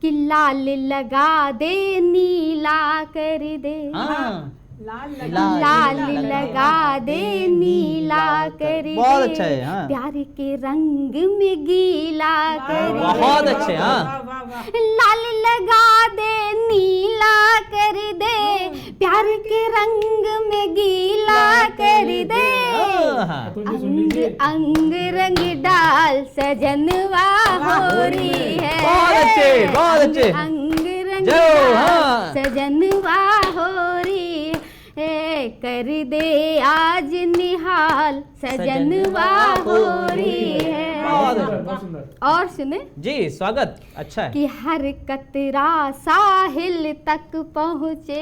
Speaker 3: कि लाल लगा दे नीला कर दे। लाल लगा दे नीला कर दे।
Speaker 1: बहुत अच्छा है। हाँ,
Speaker 3: प्यार के रंग में गीला कर दे।
Speaker 1: बहुत अच्छे। हाँ,
Speaker 3: लाल लगा दे नीला कर दे, प्यार के रंग में गीला कर दे। अंग अंग रंग डाल, सजनवा हो रही है।
Speaker 1: बहुत अच्छे, बहुत अच्छे।
Speaker 3: अंग रंग
Speaker 1: जो,
Speaker 3: डाल,
Speaker 1: हाँ।
Speaker 3: सजनवा हो रही है। कर दे आज निहाल, सजनवा हो रही है।
Speaker 1: बहुत
Speaker 5: बहुत सुंदर।
Speaker 3: और सुने
Speaker 1: जी, स्वागत। अच्छा है।
Speaker 3: कि हर कतरा साहिल तक पहुँचे।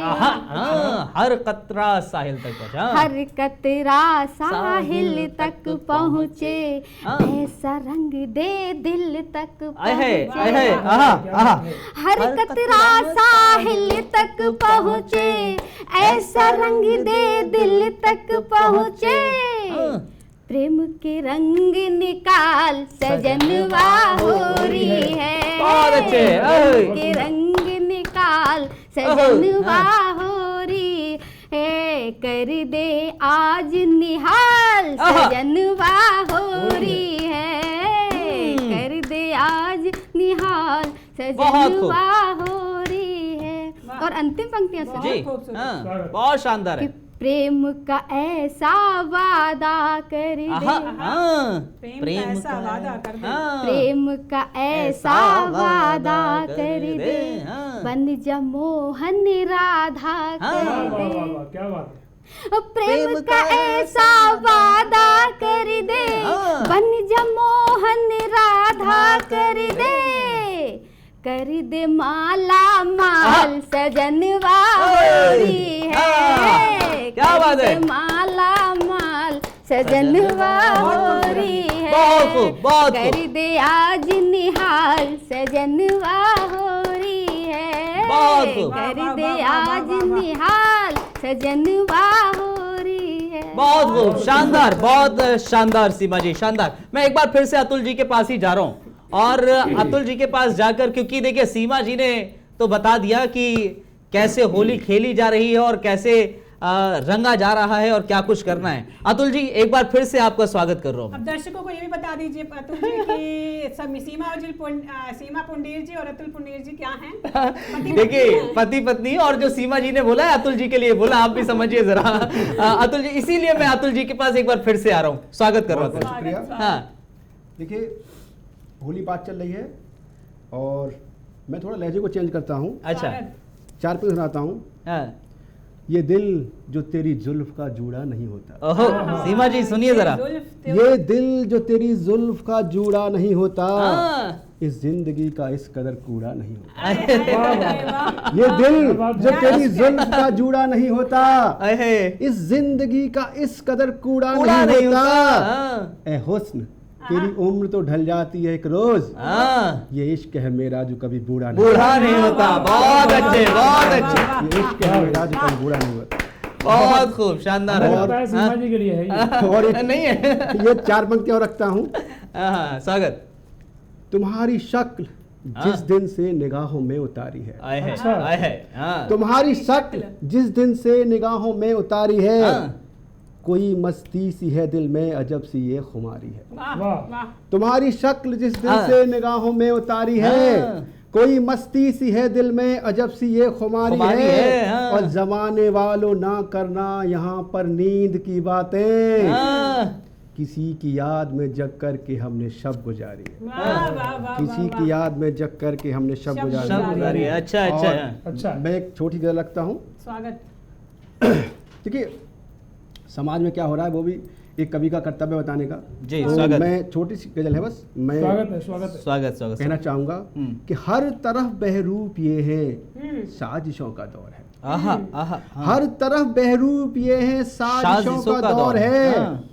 Speaker 1: हर कतरा साहिल तक पहुंचा।
Speaker 3: हर कतरा साहिल तक पहुँचे, ऐसा रंग दे दिल तक पहुँचे। हर कतरा साहिल तक पहुँचे, ऐसा रंग दे दिल तक पहुँचे। प्रेम के रंग निकाल, सजनवा हो रही है।
Speaker 1: बहुत अच्छे।
Speaker 3: प्रेम के रंग निकाल, सजनवा हो रही है। कर दे आज निहाल, सजनवा हो रही है। कर दे आज निहाल, सजनवा हो रही है। और और अंतिम पंक्तियां सुनो
Speaker 1: जी
Speaker 2: खूबसूरत।
Speaker 1: हाँ, बहुत शानदार
Speaker 3: कि
Speaker 1: है।
Speaker 3: प्रेम का ऐसा वादा कर दे,
Speaker 1: आहा, हाँ,
Speaker 2: प्रेम का ऐसा वादा कर दे।
Speaker 1: हाँ,
Speaker 3: प्रेम का ऐसा वादा कर दे,
Speaker 1: हाँ।
Speaker 3: बन जा मोहन राधा
Speaker 1: हाँ।
Speaker 3: कर
Speaker 5: वाह वाह
Speaker 3: दे।
Speaker 5: वाह वाह, क्या बात है।
Speaker 3: प्रेम का ऐसा वादा कर दे,
Speaker 1: हाँ।
Speaker 3: बन जा मोहन राधा कर दे माला माल सजनवा होरी है,
Speaker 1: क्या बात है।
Speaker 3: कर दे माला माल सजनवा होरी है,
Speaker 1: बहुत खूब, बहुत खूब।
Speaker 3: कर दे आज निहाल सजनवा होरी है,
Speaker 1: बहुत खूब।
Speaker 3: कर दे आज निहाल सजनवा होरी है।
Speaker 1: बहुत खूब, शानदार, बहुत शानदार सीमा जी, शानदार। मैं एक बार फिर से अतुल जी के पास ही जा रहा हूं और अतुल जी के पास जाकर, क्योंकि देखिए सीमा जी ने तो बता दिया कि कैसे होली खेली जा रही है और कैसे रंगा जा रहा है और क्या कुछ करना है। अतुल जी एक बार फिर से आपका स्वागत कर रहा हूं।
Speaker 2: अब दर्शकों को ये भी बता दीजिए अतुल जी कि सब सीमा पुंडीर जी और अतुल पुंडीर जी क्या हैं? पति
Speaker 1: देखिए
Speaker 2: पत्नी हैं।
Speaker 1: पति पत्नी, और जो सीमा जी ने बोला है अतुल जी के लिए बोला, आप भी समझिए जरा। अतुल जी, इसीलिए मैं अतुल जी के पास एक बार फिर से आ रहा हूँ, स्वागत कर रहा
Speaker 4: बहुत
Speaker 1: हूँ।
Speaker 4: शुक्रिया।
Speaker 1: हाँ,
Speaker 4: देखिए, होली बात चल रही है और मैं थोड़ा लहजे को चेंज करता हूँ,
Speaker 1: अच्छा,
Speaker 4: चार पे सुनाता हूँ।
Speaker 1: हाँ,
Speaker 4: ये दिल जो तेरी जुल्फ का जूड़ा नहीं होता,
Speaker 1: ओहो, सीमा जी सुनिए जरा।
Speaker 4: ये दिल जो तेरी जुल्फ का जूड़ा नहीं होता,
Speaker 1: हाँ,
Speaker 4: इस जिंदगी का इस कदर कूड़ा नहीं होता।
Speaker 2: वाह।
Speaker 4: ये दिल
Speaker 5: बात
Speaker 4: जो तेरी जुल्फ का जूड़ा नहीं होता,
Speaker 1: अहे,
Speaker 4: इस जिंदगी का इस कदर कूड़ा
Speaker 1: कूड़ा
Speaker 4: नहीं
Speaker 1: होता।
Speaker 4: होता।
Speaker 1: हाँ,
Speaker 4: ए हुस्न, तेरी उम्र तो ढल जाती है एक रोज,
Speaker 1: हाँ,
Speaker 4: ये इश्क है मेरा जो कभी बूढ़ा नहीं
Speaker 1: बूढ़ा नहीं होता। बहुत अच्छे, बहुत अच्छे,
Speaker 4: होता। ये इश्क है मेरा जो कभी बूढ़ा नहीं होता।
Speaker 1: बहुत खूब, शानदार
Speaker 5: हमें
Speaker 1: है।
Speaker 5: लगता है सीमा जी के लिए है ये।
Speaker 4: और एक
Speaker 1: नहीं है।
Speaker 4: ये चार पंक्तियां और रखता हूँ।
Speaker 1: हाँ, स्वागत।
Speaker 4: तुम्हारी शक्ल जिस दिन से निगाहों में उतारी है,
Speaker 1: आए है,
Speaker 5: अच्छा।
Speaker 1: आए है, हाँ,
Speaker 4: तुम्हारी शक्ल जिस दिन से निगाहों में उतारी है,
Speaker 1: हाँ,
Speaker 4: कोई मस्ती सी है दिल में अजब सी ये खुमारी है।
Speaker 2: वाह
Speaker 5: वाह।
Speaker 2: वाह।
Speaker 4: तुम्हारी शक्ल जिस दिन
Speaker 1: हाँ।
Speaker 4: से निगाहों में उतारी है,
Speaker 1: हाँ।
Speaker 4: कोई मस्ती सी है दिल में अजब सी ये खुमारी
Speaker 1: खुमारी
Speaker 4: है,
Speaker 1: है, हाँ।
Speaker 4: और जमाने वालों ना करना यहाँ पर नींद की बातें,
Speaker 1: हाँ,
Speaker 4: किसी की याद में जग कर के हमने शब गुजारी है,
Speaker 2: वाह वाह वाह।
Speaker 4: किसी की याद में जग कर के हमने शब
Speaker 2: शब
Speaker 4: गुजारी
Speaker 1: सब गुजारी है। अच्छा, अच्छा,
Speaker 4: और
Speaker 1: हाँ।
Speaker 5: अच्छा।
Speaker 4: मैं एक छोटी गजल रखता हूँ।
Speaker 2: स्वागत।
Speaker 4: देखिए, समाज में क्या हो रहा है वो भी एक कवि का कर्तव्य बताने का।
Speaker 1: जी,
Speaker 4: तो
Speaker 1: स्वागत।
Speaker 4: मैं छोटी सी गजल है, बस मैं
Speaker 5: स्वागत है, स्वागत है।
Speaker 1: स्वागत, स्वागत।
Speaker 4: कहना चाहूंगा कि हर तरफ बहरूप ये है, साजिशों का दौर है।
Speaker 1: आहा, आहा, हाँ।
Speaker 4: हर तरफ बहरूप ये है, साजिशों का दौर है।
Speaker 1: हाँ।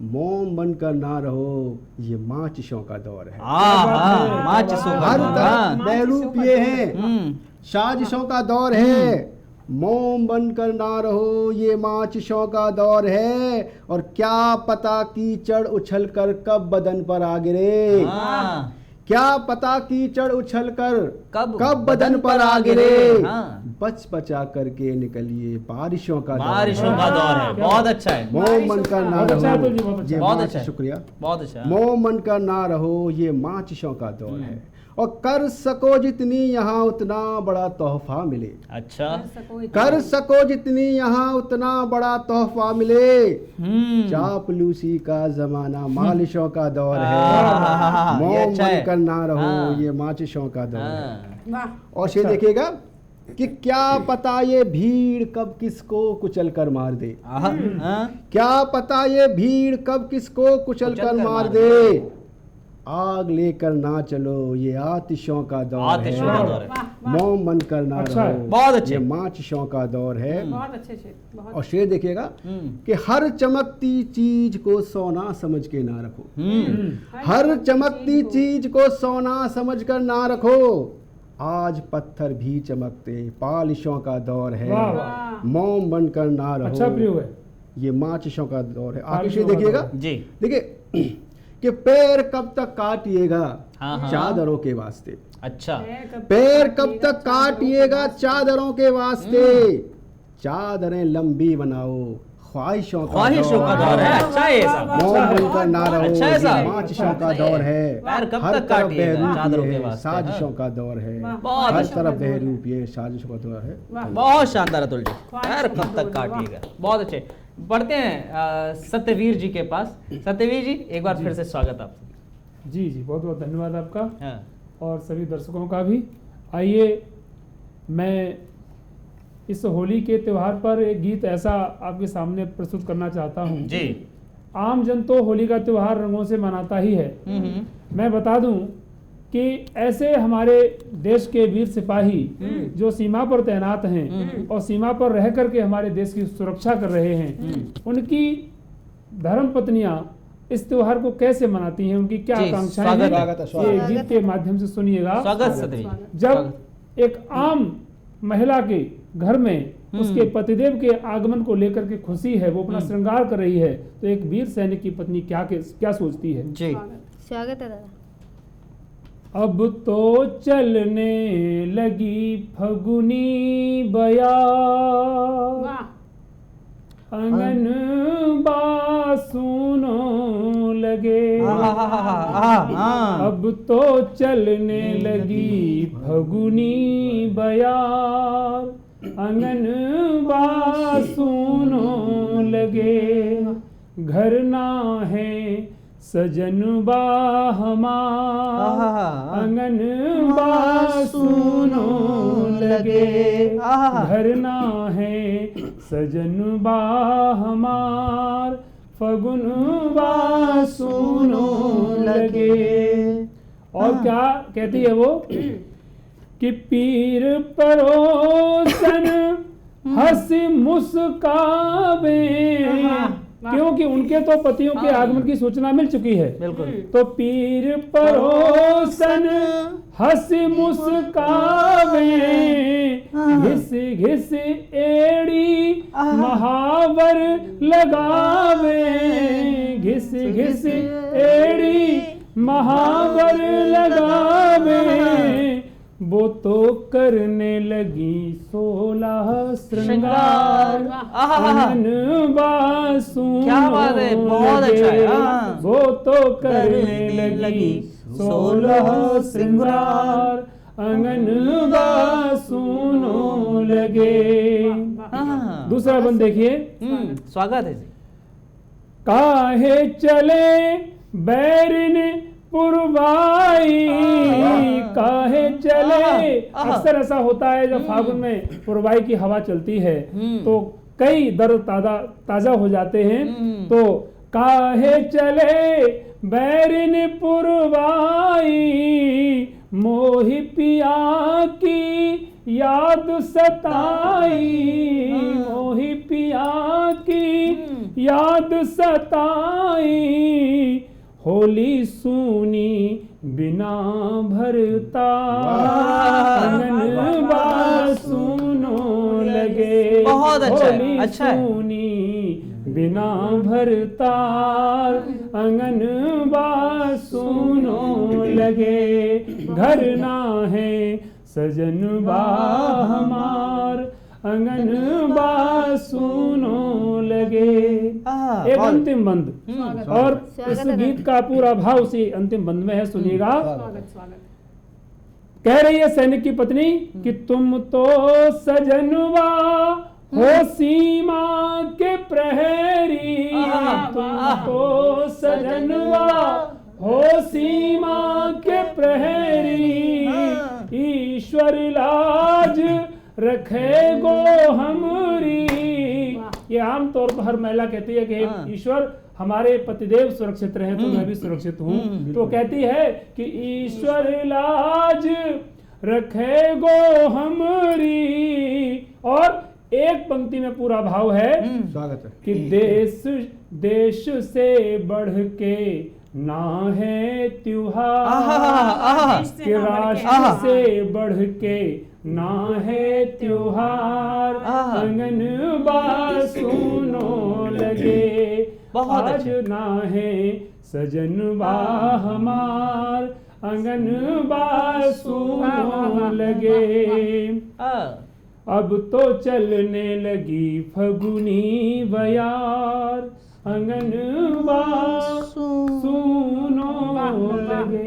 Speaker 4: मोम बनकर ना रहो, ये माचिशों का दौर है।
Speaker 1: आहा, माचिसों का
Speaker 4: हर
Speaker 1: दौर,
Speaker 4: तरफ
Speaker 1: हाँ।
Speaker 4: बहरूप ये है,
Speaker 1: हम्म,
Speaker 4: साजिशों का दौर है। मोम बनकर ना रहो, ये माचिशों का दौर है, और क्या पता कीचड़ उछल कर कब बदन पर आ गिरे,
Speaker 1: हाँ,
Speaker 4: क्या पता कीचड़ उछल कर
Speaker 1: कब
Speaker 4: बदन पर आ गिरे।
Speaker 1: हाँ।
Speaker 4: बच बचा करके निकलिए, बारिशों का दौर
Speaker 1: बारिशों
Speaker 4: है।
Speaker 1: का दौर है, बहुत अच्छा है,
Speaker 4: मोम बनकर ना
Speaker 5: बहुत अच्छा है
Speaker 4: रहो,
Speaker 5: अतुल जी, बहुत अच्छा।
Speaker 4: ये
Speaker 1: बहुत
Speaker 4: माच-
Speaker 1: अच्छा है।
Speaker 4: शुक्रिया।
Speaker 1: बहुत अच्छा।
Speaker 4: मोम बनकर ना रहो, ये माचिशों का दौर है, और कर सको जितनी यहाँ उतना बड़ा तोहफा मिले,
Speaker 1: अच्छा,
Speaker 4: कर सको जितनी यहाँ उतना बड़ा तोहफा मिले। चापलूसी का जमाना मालिशों का दौर है,
Speaker 1: आहा, ये
Speaker 4: मोम
Speaker 1: अच्छा है।
Speaker 4: बनकर ना रहो,
Speaker 1: हाँ।
Speaker 4: ये माचिशों का दौर है।
Speaker 1: हाँ,
Speaker 2: वाह।
Speaker 4: और ये देखिएगा कि क्या पता ये भीड़ कब किसको कुचल कर मार दे,
Speaker 1: आहा, हाँ।
Speaker 4: क्या पता ये भीड़ कब किसको कुचल कर मार दे। आग लेकर ना चलो, ये आतिशों का दौर है,
Speaker 1: आतिशों का दौर है।
Speaker 2: वाह वाह।
Speaker 4: मोम बनकर ना
Speaker 5: अच्छा है।
Speaker 4: रहो,
Speaker 1: बहुत अच्छे।
Speaker 4: ये माचिशों का दौर है।
Speaker 2: बहुत अच्छे शेर, बहुत।
Speaker 4: और शेर देखिएगा
Speaker 1: हम्म,
Speaker 4: कि हर चमकती चीज को सोना समझ के ना रखो,
Speaker 1: हम्म,
Speaker 4: हर चमकती चीज को सोना समझ कर ना रखो। आज पत्थर भी चमकते, पालिशों का दौर है,
Speaker 5: वाह, वाह।
Speaker 4: मोम बनकर ना रहो,
Speaker 5: अच्छा प्रयोग है।
Speaker 4: ये माचिशों का दौर है। आगे
Speaker 5: पालिशों
Speaker 4: से
Speaker 5: का
Speaker 4: देखिएगा,
Speaker 5: दौर।
Speaker 1: जी,
Speaker 4: देखिए कि पैर कब तक काटिएगा
Speaker 1: हाँ, हाँ।
Speaker 4: चादरों के वास्ते,
Speaker 1: अच्छा,
Speaker 4: पैर कब तक काटिएगा चादरों के वास्ते। चादरें लंबी बनाओ, ख्वाहिशों
Speaker 1: का दौर है। अच्छा है साहब,
Speaker 4: मौन बनकर ना रहो,
Speaker 1: अच्छा है साहब।
Speaker 4: माचिशों का दौर है,
Speaker 1: यार कब
Speaker 4: हर
Speaker 1: तक
Speaker 4: तरफ
Speaker 1: काटिएगा चादरों के
Speaker 4: बहरूप है,
Speaker 1: वास्ते,
Speaker 4: साजिशों
Speaker 1: हाँ।
Speaker 4: का दौर है,
Speaker 1: बहुत
Speaker 4: हर
Speaker 1: अच्छा।
Speaker 4: तरफ बहरूप ये साजिशों का दौर है।
Speaker 1: बहुत शानदार अतुल जी, यार कब तक काटिएगा, बहुत अच्छे। बढ़ते हैं सत्यवीर जी के पास। सत्यवीर जी, एक बार फिर से स्वागत आपका।
Speaker 5: जी जी, बहुत बहुत धन्यवाद आपका
Speaker 1: हाँ
Speaker 5: और सभी दर्शकों का भी। आइए, मैं इस होली के त्यौहार पर एक गीत ऐसा आपके सामने प्रस्तुत करना चाहता हूँ।
Speaker 1: जी।
Speaker 5: आम जन तो होली का त्यौहार रंगों से मनाता ही है। मैं बता दूं कि ऐसे हमारे देश के वीर सिपाही जो सीमा पर तैनात हैं और सीमा पर रह करके हमारे देश की सुरक्षा कर रहे हैं, उनकी धर्म पत्नियां इस त्योहार को कैसे मनाती हैं, उनकी क्या
Speaker 1: जी,
Speaker 5: आकांक्षाएं
Speaker 1: स्वागत
Speaker 5: हैं,
Speaker 1: है,
Speaker 5: ये गीत के माध्यम से सुनिएगा।
Speaker 1: स्वागत सत्यवीर जी।
Speaker 5: जब एक आम महिला के घर में उसके पतिदेव के आगमन को लेकर के खुशी है, वो अपना श्रृंगार कर रही है, तो एक वीर सैनिक की पत्नी क्या सोचती है।
Speaker 1: जी।
Speaker 3: स्वागत है दादा।
Speaker 5: अब तो चलने लगी फगुनी बया, अंगन बासुनो लगे। अब तो चलने लगी फगुनी बयार, अंगन बासुनो लगे। घर ना है सजन बा हमार, अंगन बासुनो लगे। घर ना है सजन बा हमार, फगुन बासुनो लगे। और क्या कहती है वो कि पीर परोसन हंसी मुस्कावे, क्योंकि उनके तो पतियों के आगमन की सूचना मिल चुकी है।
Speaker 1: बिल्कुल।
Speaker 5: तो पीर परोसन हंसी मुस्कावे, घिस घिस एड़ी महावर लगावे, घिस घिस एड़ी महावर लगावे। वो तो करने लगी 16 श्रृंगार, अंगन बासुनो
Speaker 1: क्या बात है, बहुत अच्छा है। हाँ।
Speaker 5: वो तो करने लगी 16 श्रृंगार, अंगन बासुनो लगे। दूसरा बंद देखिए।
Speaker 1: स्वागत है जी।
Speaker 5: काहे चले बैरिन पुरवाई, काहे चले। अक्सर ऐसा होता है जब फागुन में पुरवाई की हवा चलती है तो कई दर्द ताजा हो जाते हैं। तो काहे चले बैरिन पुरवाई, मोहि पिया की याद सताई, मोहि पिया की याद सताई। होली सूनी बिना भरता, अंगन बासुनो लगे।
Speaker 1: बहुत अच्छा है,
Speaker 5: होली
Speaker 1: अच्छा है।
Speaker 5: सूनी बिना भरता, अंगन बासुनो लगे। घर ना है सजन बा हमार, अंगन बासुनो लगे। एक अंतिम बंद, और इस गीत का पूरा भाव उसी अंतिम बंद में है, सुनिएगा। कह रही है सैनिक की पत्नी कि तुम तो सजनवा हो सीमा के प्रहरी, तुम तो सजनवा हो सीमा के प्रहरी। ईश्वर लाज रखे गो हमरी। ये आमतौर पर हर महिला कहती है कि ईश्वर हमारे पतिदेव सुरक्षित रहे तो मैं भी सुरक्षित हूँ। तो कहती है कि ईश्वर लाज रखे गो हमरी। और एक पंक्ति में पूरा भाव है
Speaker 4: स्वागत है
Speaker 5: कि देश से बढ़ के ना है त्योहार, कि राष्ट्र से बढ़ के ना है त्योहार, अंगन बासुनो लगे। आज ना है सजन बा हमार, अंगन बासुनो लगे। अब तो चलने लगी फगुनी बयार, अंगनवा सुनो लगे।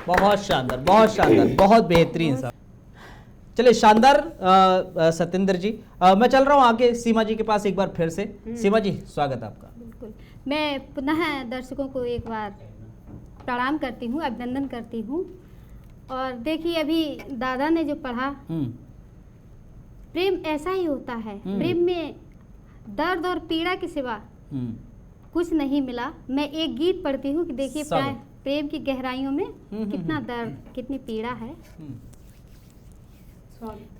Speaker 1: बहुत शानदार, बहुत शानदार, बहुत बेहतरीन साहब। चलिए शानदार सत्येंद्र जी। मैं चल रहा हूँ आगे सीमा जी के पास एक बार फिर से। सीमा जी स्वागत है आपका।
Speaker 3: बिल्कुल, मैं पुनः दर्शकों को एक बार प्रणाम करती हूँ, अभिनंदन करती हूँ। और देखिए अभी दादा ने जो पढ़ा, प्रेम ऐसा ही होता है। प्रेम में दर्द और पीड़ा के सिवा कुछ नहीं मिला। मैं एक गीत पढ़ती हूँ कि देखिए प्रेम की गहराइयों में कितना दर्द, कितनी पीड़ा है।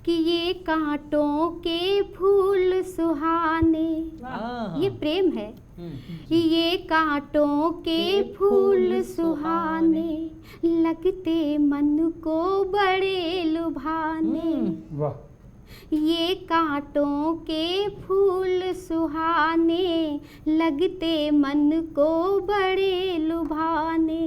Speaker 3: कि ये कांटों के फूल सुहाने, ये प्रेम है। ये कांटों के फूल सुहाने, लगते मन को बड़े लुभाने।
Speaker 5: वाह।
Speaker 3: ये कांटों के फूल सुहाने, लगते मन को बड़े लुभाने।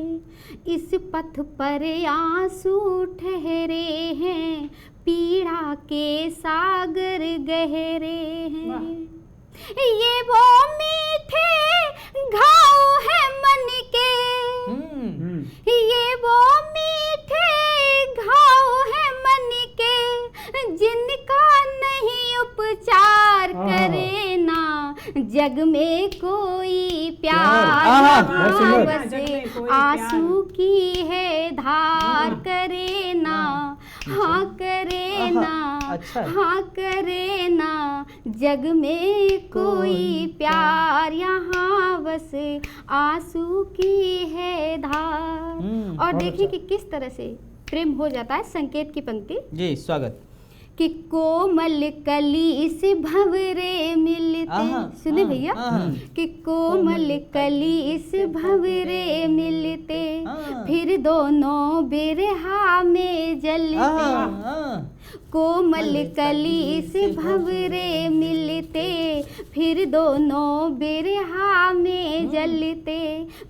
Speaker 3: इस पथ पर आंसू ठहरे हैं, पीड़ा के सागर गहरे हैं। ये वो मीठे घाव है मन के, ये वो मीठे घाव है मन के, जिनका नहीं उपचार करे ना जग में कोई प्यार। बस आंसू की है धार, करे ना हाँ करे ना, हाँ करे ना जग में कोई प्यार। यहाँ बस आंसू की है धार। और देखिए कि किस तरह से प्रेम हो जाता है। संकेत की पंक्ति जी, स्वागत। कि कोमल कली से भंवरे मिलते, सुने भैया, कि कोमल कली से भंवरे मिलते, फिर दोनों बिरहा में जलते। कोमल कली से भंवरे मिलते, फिर दोनों बिरहा में जलते।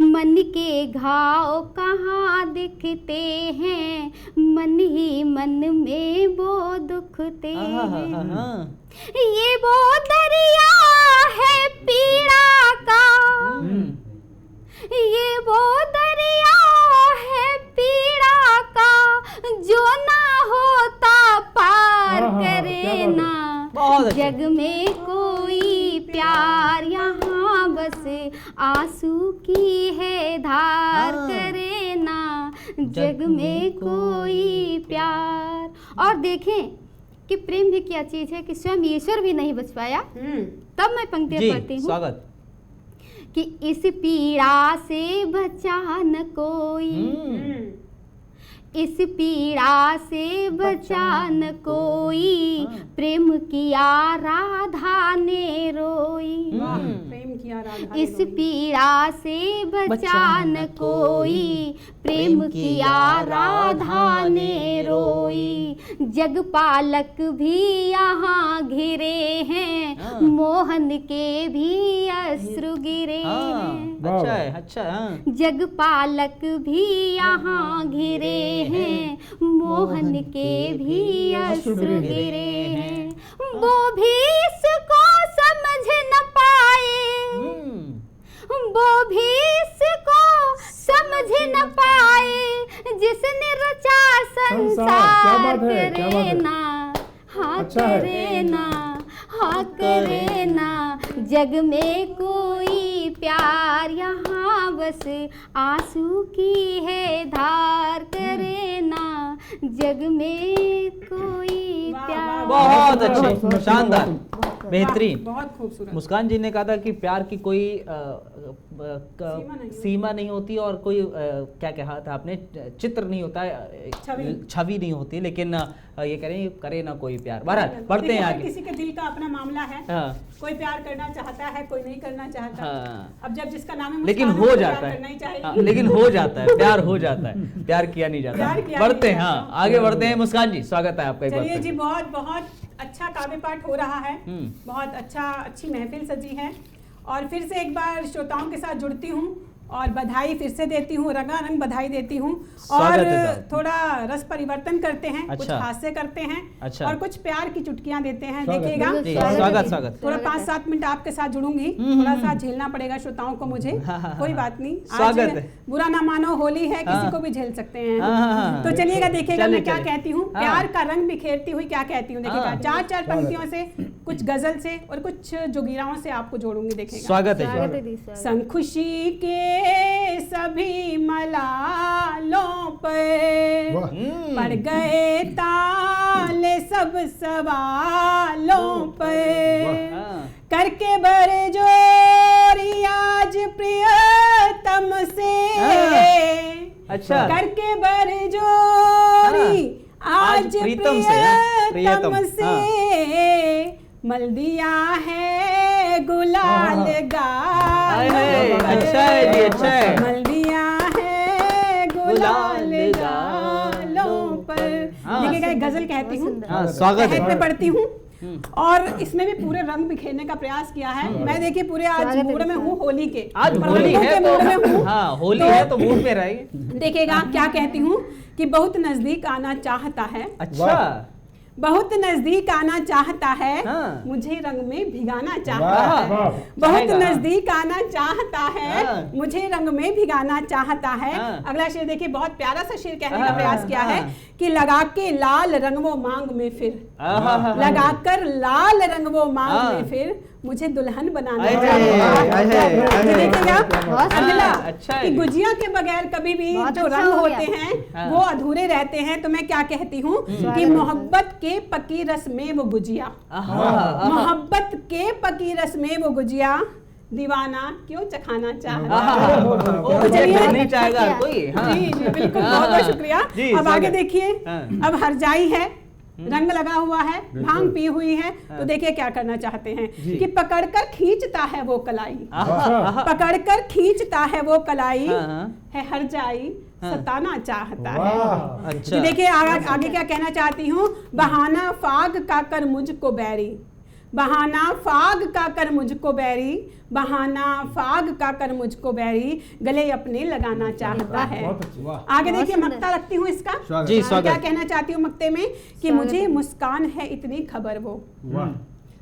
Speaker 3: मन के घाव कहाँ दिखते हैं, मन ही मन में वो दुखते हैं। ये वो दरिया है पीड़ा का, ये वो दरिया है पीड़ा का, जो ना होता पार करे ना जग में कोई प्यार। यहाँ बस आंसू की है धार, करे ना जग में कोई प्यार। और देखें कि प्रेम भी क्या चीज है कि स्वयं ईश्वर भी नहीं बच पाया। तब मैं पंक्तियां पढ़ती हूँ। स्वागत। कि इस पीड़ा से बचा न कोई, इस पीड़ा से बचा न कोई, प्रेम किया राधा ने रोई।
Speaker 2: प्रेम किया राधा
Speaker 3: इस पीड़ा से बचा न कोई, प्रेम किया राधा ने रोई। जगपालक भी यहाँ घिरे हैं, मोहन के भी अश्रु गिरे हैं।
Speaker 1: अच्छा है, अच्छा है।
Speaker 3: जगपालक भी यहाँ घिरे हैं, मोहन के भी अश्रु गिरे हैं। वो भी इसको समझ न पाए, वो भी इसको समझ न पाए, जिसने रचा संसार करे ना हाँ करे ना, हाँ करे ना जग में कोई प्यार। यहाँ बस आंसू की है धार, करे ना जग में कोई प्यार।
Speaker 1: बहुत अच्छे, शानदार, बेहतरीन।
Speaker 2: बहुत खूबसूरत।
Speaker 1: मुस्कान जी ने कहा था कि प्यार की कोई सीमा नहीं होती और कोई क्या कहा था आपने, चित्र नहीं होता है, छवि नहीं होती, लेकिन ये करें करे ना कोई प्यार। बहरहाल बढ़ते हैं आगे।
Speaker 2: किसी के दिल का अपना मामला है, कोई प्यार करना चाहता है, कोई नहीं करना चाहता। अब जब जिसका नाम है
Speaker 1: लेकिन हो जाता है, लेकिन हो जाता है, प्यार हो जाता है, प्यार किया नहीं जाता। बढ़ते हैं, हाँ आगे बढ़ते हैं। मुस्कान जी स्वागत है आपका।
Speaker 2: चलिए जी, बहुत बहुत अच्छा काव्य पाठ हो रहा है, बहुत अच्छी महफिल सजी है। और फिर से एक बार श्रोताओं के साथ जुड़ती हूँ और बधाई फिर से देती हूँ, रंगारंग बधाई देती हूँ।
Speaker 1: स्वागत
Speaker 2: और
Speaker 1: है साहब।
Speaker 2: थोड़ा रस परिवर्तन करते हैं, कुछ
Speaker 1: अच्छा।
Speaker 2: हास्य करते हैं
Speaker 1: अच्छा।
Speaker 2: और कुछ प्यार की चुटकियां देते हैं।
Speaker 4: स्वागत।
Speaker 2: देखिएगा,
Speaker 3: बिल्कुल,
Speaker 1: जी,
Speaker 3: स्वागत
Speaker 1: स्वागत
Speaker 3: है।
Speaker 1: स्वागत।
Speaker 2: थोड़ा 5-7 मिनट आपके साथ जुड़ूंगी, थोड़ा सा झेलना पड़ेगा श्रोताओं को मुझे, कोई बात नहीं।
Speaker 1: स्वागत
Speaker 2: आज
Speaker 1: है।
Speaker 2: बुरा ना मानो, होली है,
Speaker 1: हाँ।
Speaker 2: किसी को भी झेल सकते हैं।
Speaker 1: हाँ।
Speaker 2: तो चलिएगा, देखिएगा
Speaker 1: चलिए,
Speaker 2: मैं क्या
Speaker 1: चलिए।
Speaker 2: कहती हूँ,
Speaker 1: हाँ।
Speaker 2: प्यार का रंग बिखेरती हुई क्या कहती हूँ। देखिएगा,
Speaker 1: हाँ।
Speaker 2: 4-4 पंक्तियों से, कुछ गजल से और कुछ जोगीराओं से आपको जोड़ूंगी। देखिएगा,
Speaker 1: स्वागत है
Speaker 3: स्वागत
Speaker 1: जी।
Speaker 3: है दी, स्वागत।
Speaker 2: संग खुशी के सभी मलालों पर
Speaker 4: वाह।
Speaker 2: पड़ गए ताले सब सवालों पर,
Speaker 1: हाँ।
Speaker 2: करके बड़े जोरी आज प्रियतम से,
Speaker 1: अच्छा।
Speaker 2: करके बड़े जोरी आज
Speaker 1: प्रीतम से, हाँ,
Speaker 2: प्रियतम
Speaker 1: प्रियतम,
Speaker 2: से, मल दिया है गुलाल
Speaker 1: हाय, हाय,
Speaker 2: गाल
Speaker 1: अच्छा है जी, अच्छा है।
Speaker 2: मल दिया है गुलाल
Speaker 1: गुलाल
Speaker 2: गालों पर।
Speaker 1: हाँ।
Speaker 2: देखिएगा, एक गजल कहती हूँ,
Speaker 1: हाँ, स्वागत
Speaker 2: कहत
Speaker 1: है।
Speaker 2: में पढ़ती हूँ और इसमें भी पूरे रंग बिखेरने का प्रयास किया है। मैं देखिए पूरे आज
Speaker 3: स्वागत है,
Speaker 2: मूड में हूँ, होली के
Speaker 1: आज
Speaker 2: पर
Speaker 1: होली
Speaker 2: रंगों
Speaker 1: है
Speaker 2: के मूड में
Speaker 1: तो
Speaker 2: हूँ।
Speaker 1: हाँ, होली
Speaker 2: तो-
Speaker 1: है तो मूड में रहेगी।
Speaker 2: देखिएगा क्या कहती हूँ कि बहुत नजदीक आना चाहता है,
Speaker 1: अच्छा।
Speaker 2: बहुत नजदीक आना चाहता है,
Speaker 1: हाँ।
Speaker 2: मुझे रंग में भिगाना चाहता
Speaker 4: वाह,
Speaker 2: है।
Speaker 5: वाह।
Speaker 2: बहुत
Speaker 1: चाहेगा।
Speaker 2: नजदीक आना चाहता है,
Speaker 1: हाँ।
Speaker 2: मुझे रंग में भिगाना चाहता है।
Speaker 1: हाँ।
Speaker 2: अगला शेर देखिए, बहुत प्यारा सा शेर कहने
Speaker 1: हाँ,
Speaker 2: का प्रयास किया है
Speaker 1: हाँ।
Speaker 2: कि लगा के लाल रंग वो मांग में फिर,
Speaker 1: आहा।
Speaker 2: लगाकर लाल रंग वो मांग
Speaker 1: हाँ।
Speaker 2: में फिर, मुझे दुल्हन बनाना
Speaker 1: आए
Speaker 2: चाहता
Speaker 1: हाय,
Speaker 2: है।
Speaker 1: आए हाय, आए
Speaker 2: तो
Speaker 1: हाय।
Speaker 2: देखिएगा,
Speaker 3: बहुत
Speaker 2: अगला
Speaker 1: अच्छा है
Speaker 2: कि
Speaker 1: जी।
Speaker 2: गुजिया के बगैर कभी भी
Speaker 3: बहुत
Speaker 2: जो
Speaker 3: अच्छा
Speaker 2: रंग
Speaker 3: हो
Speaker 2: होते
Speaker 3: गया।
Speaker 2: हैं
Speaker 1: हाँ।
Speaker 2: वो अधूरे रहते हैं। तो मैं क्या कहती हूँ कि
Speaker 3: स्वागत है।
Speaker 2: मोहब्बत के पकी रस में वो गुजिया,
Speaker 1: आहा।
Speaker 2: मोहब्बत के पकी रस में वो गुजिया, दीवाना क्यों चखाना चाहता है।
Speaker 1: आहा।
Speaker 2: तो
Speaker 1: वो
Speaker 2: चलिए,
Speaker 1: नहीं चाहेगा कोई। हाँ।
Speaker 2: जी जी बिल्कुल, बहुत बहुत शुक्रिया।
Speaker 1: जी,
Speaker 2: अब आगे
Speaker 1: स्वागत।
Speaker 2: देखिए,
Speaker 1: हाँ।
Speaker 2: अब हरजाई है, रंग लगा हुआ है, भांग पी हुई है, तो देखिए क्या करना चाहते हैं कि पकड़कर खींचता है वो कलाई,
Speaker 1: आहा।
Speaker 2: पकड़कर खींचता है वो कलाई,
Speaker 1: हाँ।
Speaker 2: है हरजाई सताना चाहता है।
Speaker 4: वाह।
Speaker 1: अच्छा।
Speaker 2: कि देखिए आगे क्या कहना चाहती हूँ, बहाना फाग का कर मुझको बैरी, बहाना फाग का कर मुझको बैरी, बहाना फाग का कर मुझको बैरी, गले अपने लगाना चाहता है।
Speaker 5: बहुत अच्छी।
Speaker 4: वाह।
Speaker 2: आगे देखिए,
Speaker 3: बहुत
Speaker 2: मक्ता रखती हूँ इसका।
Speaker 4: स्वागत।
Speaker 1: जी,
Speaker 2: क्या
Speaker 1: स्वागत।
Speaker 2: कहना चाहती हूँ मक्ते में कि
Speaker 3: स्वागत
Speaker 2: मुझे
Speaker 3: है।
Speaker 2: मुस्कान है इतनी खबर वो,
Speaker 4: वाह।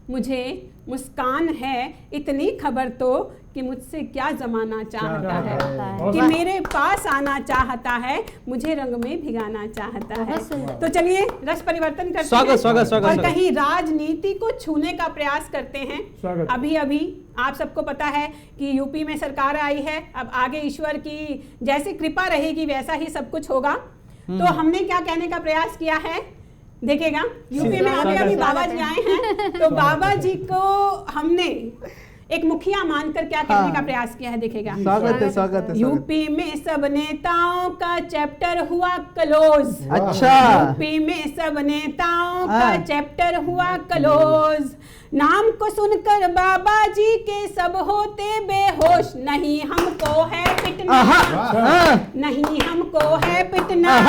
Speaker 2: मुझे मुस्कान है इतनी खबर तो कि मुझसे क्या जमाना चाहता है,
Speaker 5: बहुत
Speaker 2: कि
Speaker 5: अच्छी।
Speaker 2: मेरे पास आना चाहता है, मुझे रंग में भिगाना चाहता है।
Speaker 3: बहुत सुंदर।
Speaker 2: तो चलिए रस परिवर्तन करते
Speaker 1: स्वागत,
Speaker 2: हैं
Speaker 1: स्वागत, स्वागत,
Speaker 2: और
Speaker 1: स्वागत।
Speaker 2: कहीं राजनीति को छूने का प्रयास करते हैं।
Speaker 5: स्वागत।
Speaker 2: अभी अभी आप सबको पता है कि यूपी में सरकार आई है, अब आगे ईश्वर की जैसी कृपा रहेगी वैसा ही सब कुछ होगा। तो हमने क्या कहने का प्रयास किया है, देखिएगा यूपी में अभी अभी बाबा जी आए हैं, तो बाबा जी को हमने एक मुखिया मानकर क्या कहने का प्रयास किया है। देखिएगा,
Speaker 4: स्वागत है, स्वागत है।
Speaker 2: यूपी में सब नेताओं का चैप्टर हुआ क्लोज,
Speaker 1: अच्छा।
Speaker 2: यूपी में सब नेताओं का
Speaker 1: हाँ।
Speaker 2: चैप्टर हुआ क्लोज, नाम को सुनकर बाबा जी के सब होते बेहोश, नहीं हमको है पिटना,
Speaker 1: हाँ।
Speaker 2: नहीं हमको है पिटना,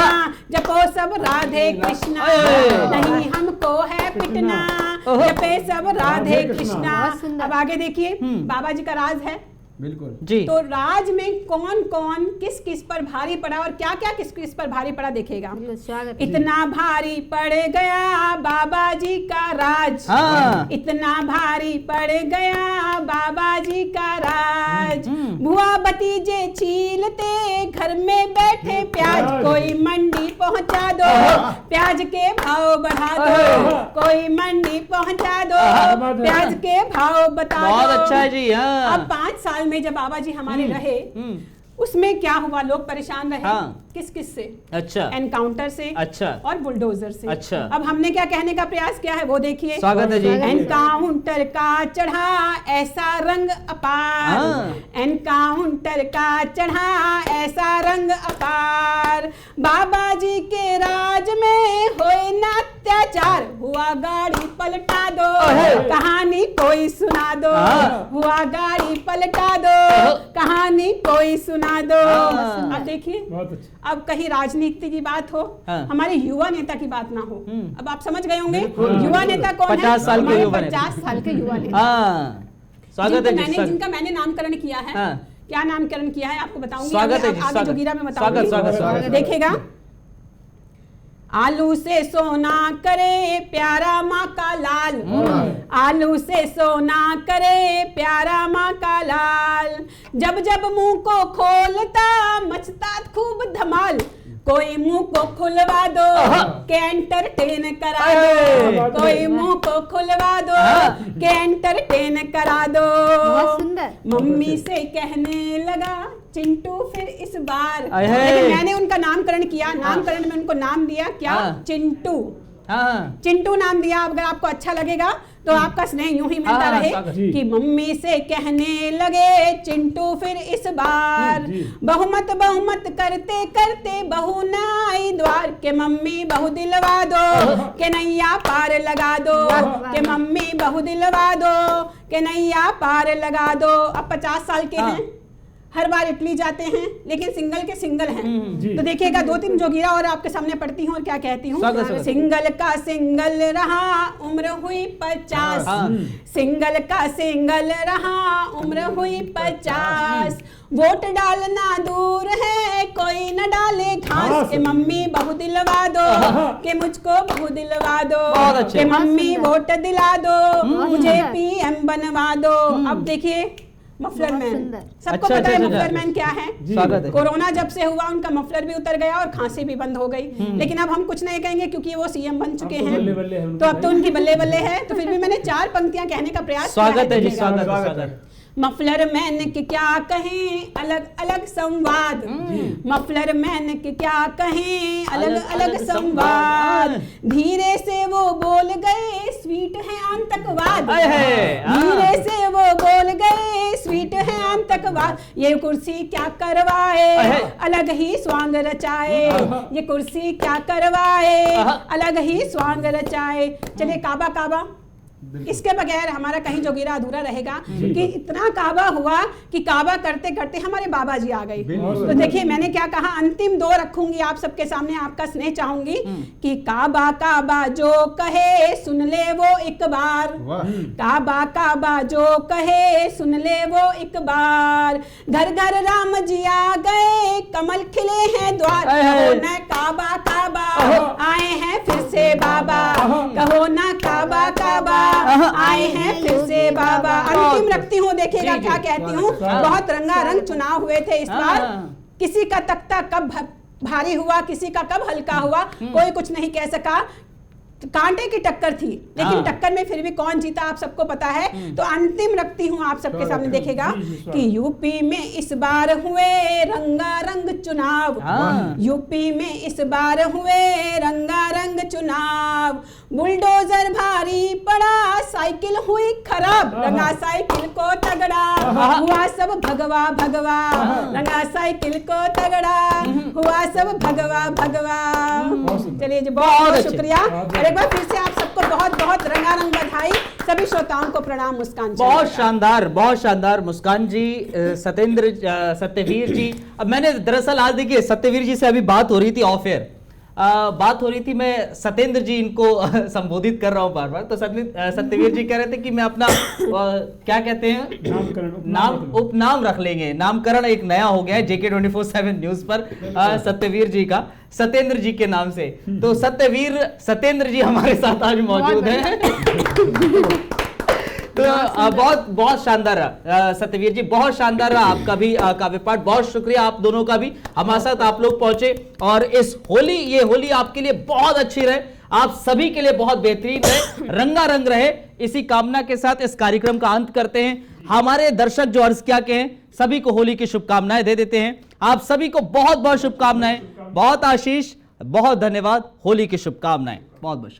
Speaker 2: जपो सब राधे कृष्णा,
Speaker 1: अये।
Speaker 2: नहीं हमको है पिटना,
Speaker 1: ओहो।
Speaker 2: जपे सब राधे कृष्णा।
Speaker 3: बहुत सुंदर।
Speaker 2: अब आगे देखिए, बाबा जी का राज है।
Speaker 4: बिल्कुल।
Speaker 1: जी।
Speaker 2: तो राज में कौन कौन किस किस पर भारी पड़ा और क्या क्या किस किस पर भारी पड़ा, देखेगा।
Speaker 3: बिल्कुल, स्वागत है।
Speaker 2: इतना भारी पड़ गया बाबा जी का राज,
Speaker 1: हाँ।
Speaker 2: इतना भारी पड़ गया बाबा जी का राज, बुआ भतीजे छीलते घर में बैठे प्याज, कोई मंडी पहुंचा दो, प्याज के भाव बढ़ा दो, कोई मंडी पहुंचा दो, प्याज के भाव बता दो।
Speaker 1: बहुत अच्छा है जी। हाँ।
Speaker 2: अब 5 साल में जब बाबा जी हमारे रहे, उसमें क्या हुआ, लोग परेशान रहे।
Speaker 1: हाँ।
Speaker 2: किस किस से,
Speaker 1: अच्छा।
Speaker 2: एनकाउंटर से,
Speaker 1: अच्छा।
Speaker 2: और बुलडोजर से।
Speaker 1: अच्छा।
Speaker 2: अब हमने क्या कहने का प्रयास किया है वो देखिए।
Speaker 1: स्वागत है जी।
Speaker 2: एनकाउंटर का चढ़ा ऐसा रंग अपार,
Speaker 1: हाँ।
Speaker 2: एनकाउंटर का चढ़ा ऐसा रंग अपार, बाबा जी के राज में होए ना अत्याचार, हुआ गाड़ी पलटा दो, कहानी कोई सुना दो,
Speaker 1: हाँ।
Speaker 2: हुआ गाड़ी पलटा दो, कहानी कोई सुना दो।
Speaker 1: हाँ।
Speaker 2: अब देखिए,
Speaker 5: बहुत अच्छा।
Speaker 2: अब कहीं राजनीति की बात हो,
Speaker 1: हाँ।
Speaker 2: हमारे युवा नेता की बात ना हो। अब आप समझ गए होंगे युवा नेता कौन है।
Speaker 1: 50 साल के युवा नेता।
Speaker 2: 50 साल के युवा नेता।
Speaker 1: हाँ। स्वागत है जी।
Speaker 2: जिनका मैंने नामकरण किया है
Speaker 1: हाँ।
Speaker 2: क्या नामकरण किया है आपको बताऊंगी।
Speaker 1: स्वागत है जी,
Speaker 2: आगे
Speaker 1: स्वागत।
Speaker 2: जोगीरा में
Speaker 1: स्वागत, स्वागत,
Speaker 2: बताऊंगी, देखिएगा। आलू से सोना करे प्यारा माँ का लाल, आलू से सोना करे प्यारा माँ का लाल, जब जब मुंह को खोलता मचता खूब धमाल, कोई मुंह को खुलवा दो के एंटरटेन करा दो, कोई मुंह को खुलवा दो के एंटरटेन करा दो।
Speaker 3: बहुत सुंदर।
Speaker 2: मम्मी से कहने लगा चिंटू फिर इस बार, लेकिन मैंने उनका नामकरण किया, नामकरण में उनको नाम दिया क्या, चिंटू।
Speaker 1: हाँ,
Speaker 2: चिंटू नाम दिया। अगर आपको अच्छा लगेगा तो आपका स्नेह यूं ही मिलता रहे कि मम्मी से कहने लगे चिंटू फिर इस बार, बहुमत बहुमत करते करते बहू न आई द्वार, के मम्मी बहु दिलवा दो के नैया पार लगा दो, के मम्मी बहु दिलवा दो के नैया पार लगा दो। अब 50 साल के हैं, हर बार इटली जाते हैं, लेकिन सिंगल के सिंगल हैं। तो देखिएगा 2-3 जोगीरा और आपके सामने पढ़ती हूँ और क्या कहती हूँ। सिंगल का सिंगल रहा उम्र हुई 50, सिंगल का सिंगल रहा उम्र हुई 50, वोट डालना दूर है कोई न डाले घास, के मम्मी बहु दिलवा दो के मुझको बहु दिलवा दो, के मम्मी वोट दिला दो मुझे PM बनवा दो। अब देखिए मफलर मैन, सबको पता है मफलर मैन क्या है। कोरोना जब से हुआ उनका मफलर भी उतर गया और खांसी भी बंद हो गई, लेकिन अब हम कुछ नहीं कहेंगे क्योंकि वो CM बन चुके हैं, तो अब तो उनकी बल्ले बल्ले है। तो फिर भी मैंने 4 पंक्तियां कहने का प्रयास किया है।
Speaker 1: स्वागत है जी, स्वागत।
Speaker 2: मफलर मैन के क्या कहें अलग अलग संवाद, मफलर मैन के क्या कहें अलग अलग संवाद, धीरे से वो बोल गए स्वीट है आतंकवाद, धीरे से वो बोल गए स्वीट है आतंकवाद, ये कुर्सी क्या करवाए अलग ही स्वांग रचाए, ये कुर्सी क्या करवाए अलग ही स्वांग रचाए। चलिए काबा काबा, इसके बगैर हमारा कहीं जोगीरा अधूरा रहेगा कि इतना काबा हुआ कि काबा करते करते हमारे बाबा जी आ गए। तो देखिए मैंने क्या कहा, अंतिम 2 रखूंगी आप सबके सामने, आपका स्नेह चाहूंगी कि काबा काबा जो कहे सुन ले वो एक बार, काबा काबा जो कहे सुन ले वो एक बार, घर घर राम जी आ गए कमल खिले हैं द्वार, कहो न काबा काबा आए हैं फिर से बाबा, कहो ना काबा काबा आए हैं फिर से बाबा। अंतिम रखती हूँ, देखिएगा क्या कहती हूँ। बहुत रंगारंग चुनाव हुए थे इस बार, किसी का तख्ता कब भारी हुआ किसी का कब हल्का हुआ कोई कुछ नहीं कह सका, कांटे की टक्कर थी, लेकिन टक्कर में फिर भी कौन जीता आप सबको पता है। तो अंतिम रखती हूँ आप सबके सामने, देखेगा कि यूपी में इस बार हुए रंगारंग चुनाव, यूपी में इस बार हुए रंगारंग चुनाव, बुलडोजर भारी पड़ा साइकिल हुई खराब, रंगा साइकिल को तगड़ा हुआ सब भगवा भगवा, रंगा साइकिल को तगड़ा हुआ सब भगवा भगवा। चलिए जी बहुत शुक्रिया, और एक बार फिर से आप सबको बहुत बहुत रंगारंग बधाई, सभी श्रोताओं को प्रणाम। मुस्कान
Speaker 1: बहुत शानदार, बहुत शानदार मुस्कान जी, सत्यवीर जी। अब मैंने दरअसल आज देखिए सत्यवीर जी से अभी बात हो रही थी ऑफ एयर, बात हो रही थी, मैं सत्येंद्र जी इनको संबोधित कर रहा हूँ बार बार, तो सत्यवीर जी कह रहे थे कि मैं अपना क्या कहते हैं उपनाम रख लेंगे, नामकरण एक नया हो गया है JK 24/7 न्यूज पर सत्यवीर जी का, सत्येंद्र जी के नाम से। तो सत्येंद्र जी हमारे साथ आज मौजूद हैं। तो बहुत बहुत शानदार रहा सत्यवीर जी, बहुत शानदार रहा आपका भी काव्य पाठ। बहुत शुक्रिया आप दोनों का भी, हमारे साथ आप लोग पहुंचे, और इस होली, ये होली आपके लिए बहुत अच्छी रहे, आप सभी के लिए बहुत बेहतरीन रहे, रंगारंग रहे। इसी कामना के साथ इस कार्यक्रम का अंत करते हैं। हमारे दर्शक जो अर्ज किया के हैं सभी को होली की शुभकामनाएं दे देते हैं। आप सभी को बहुत बहुत शुभकामनाएं, बहुत आशीष, बहुत धन्यवाद, होली की शुभकामनाएं, बहुत बहुत।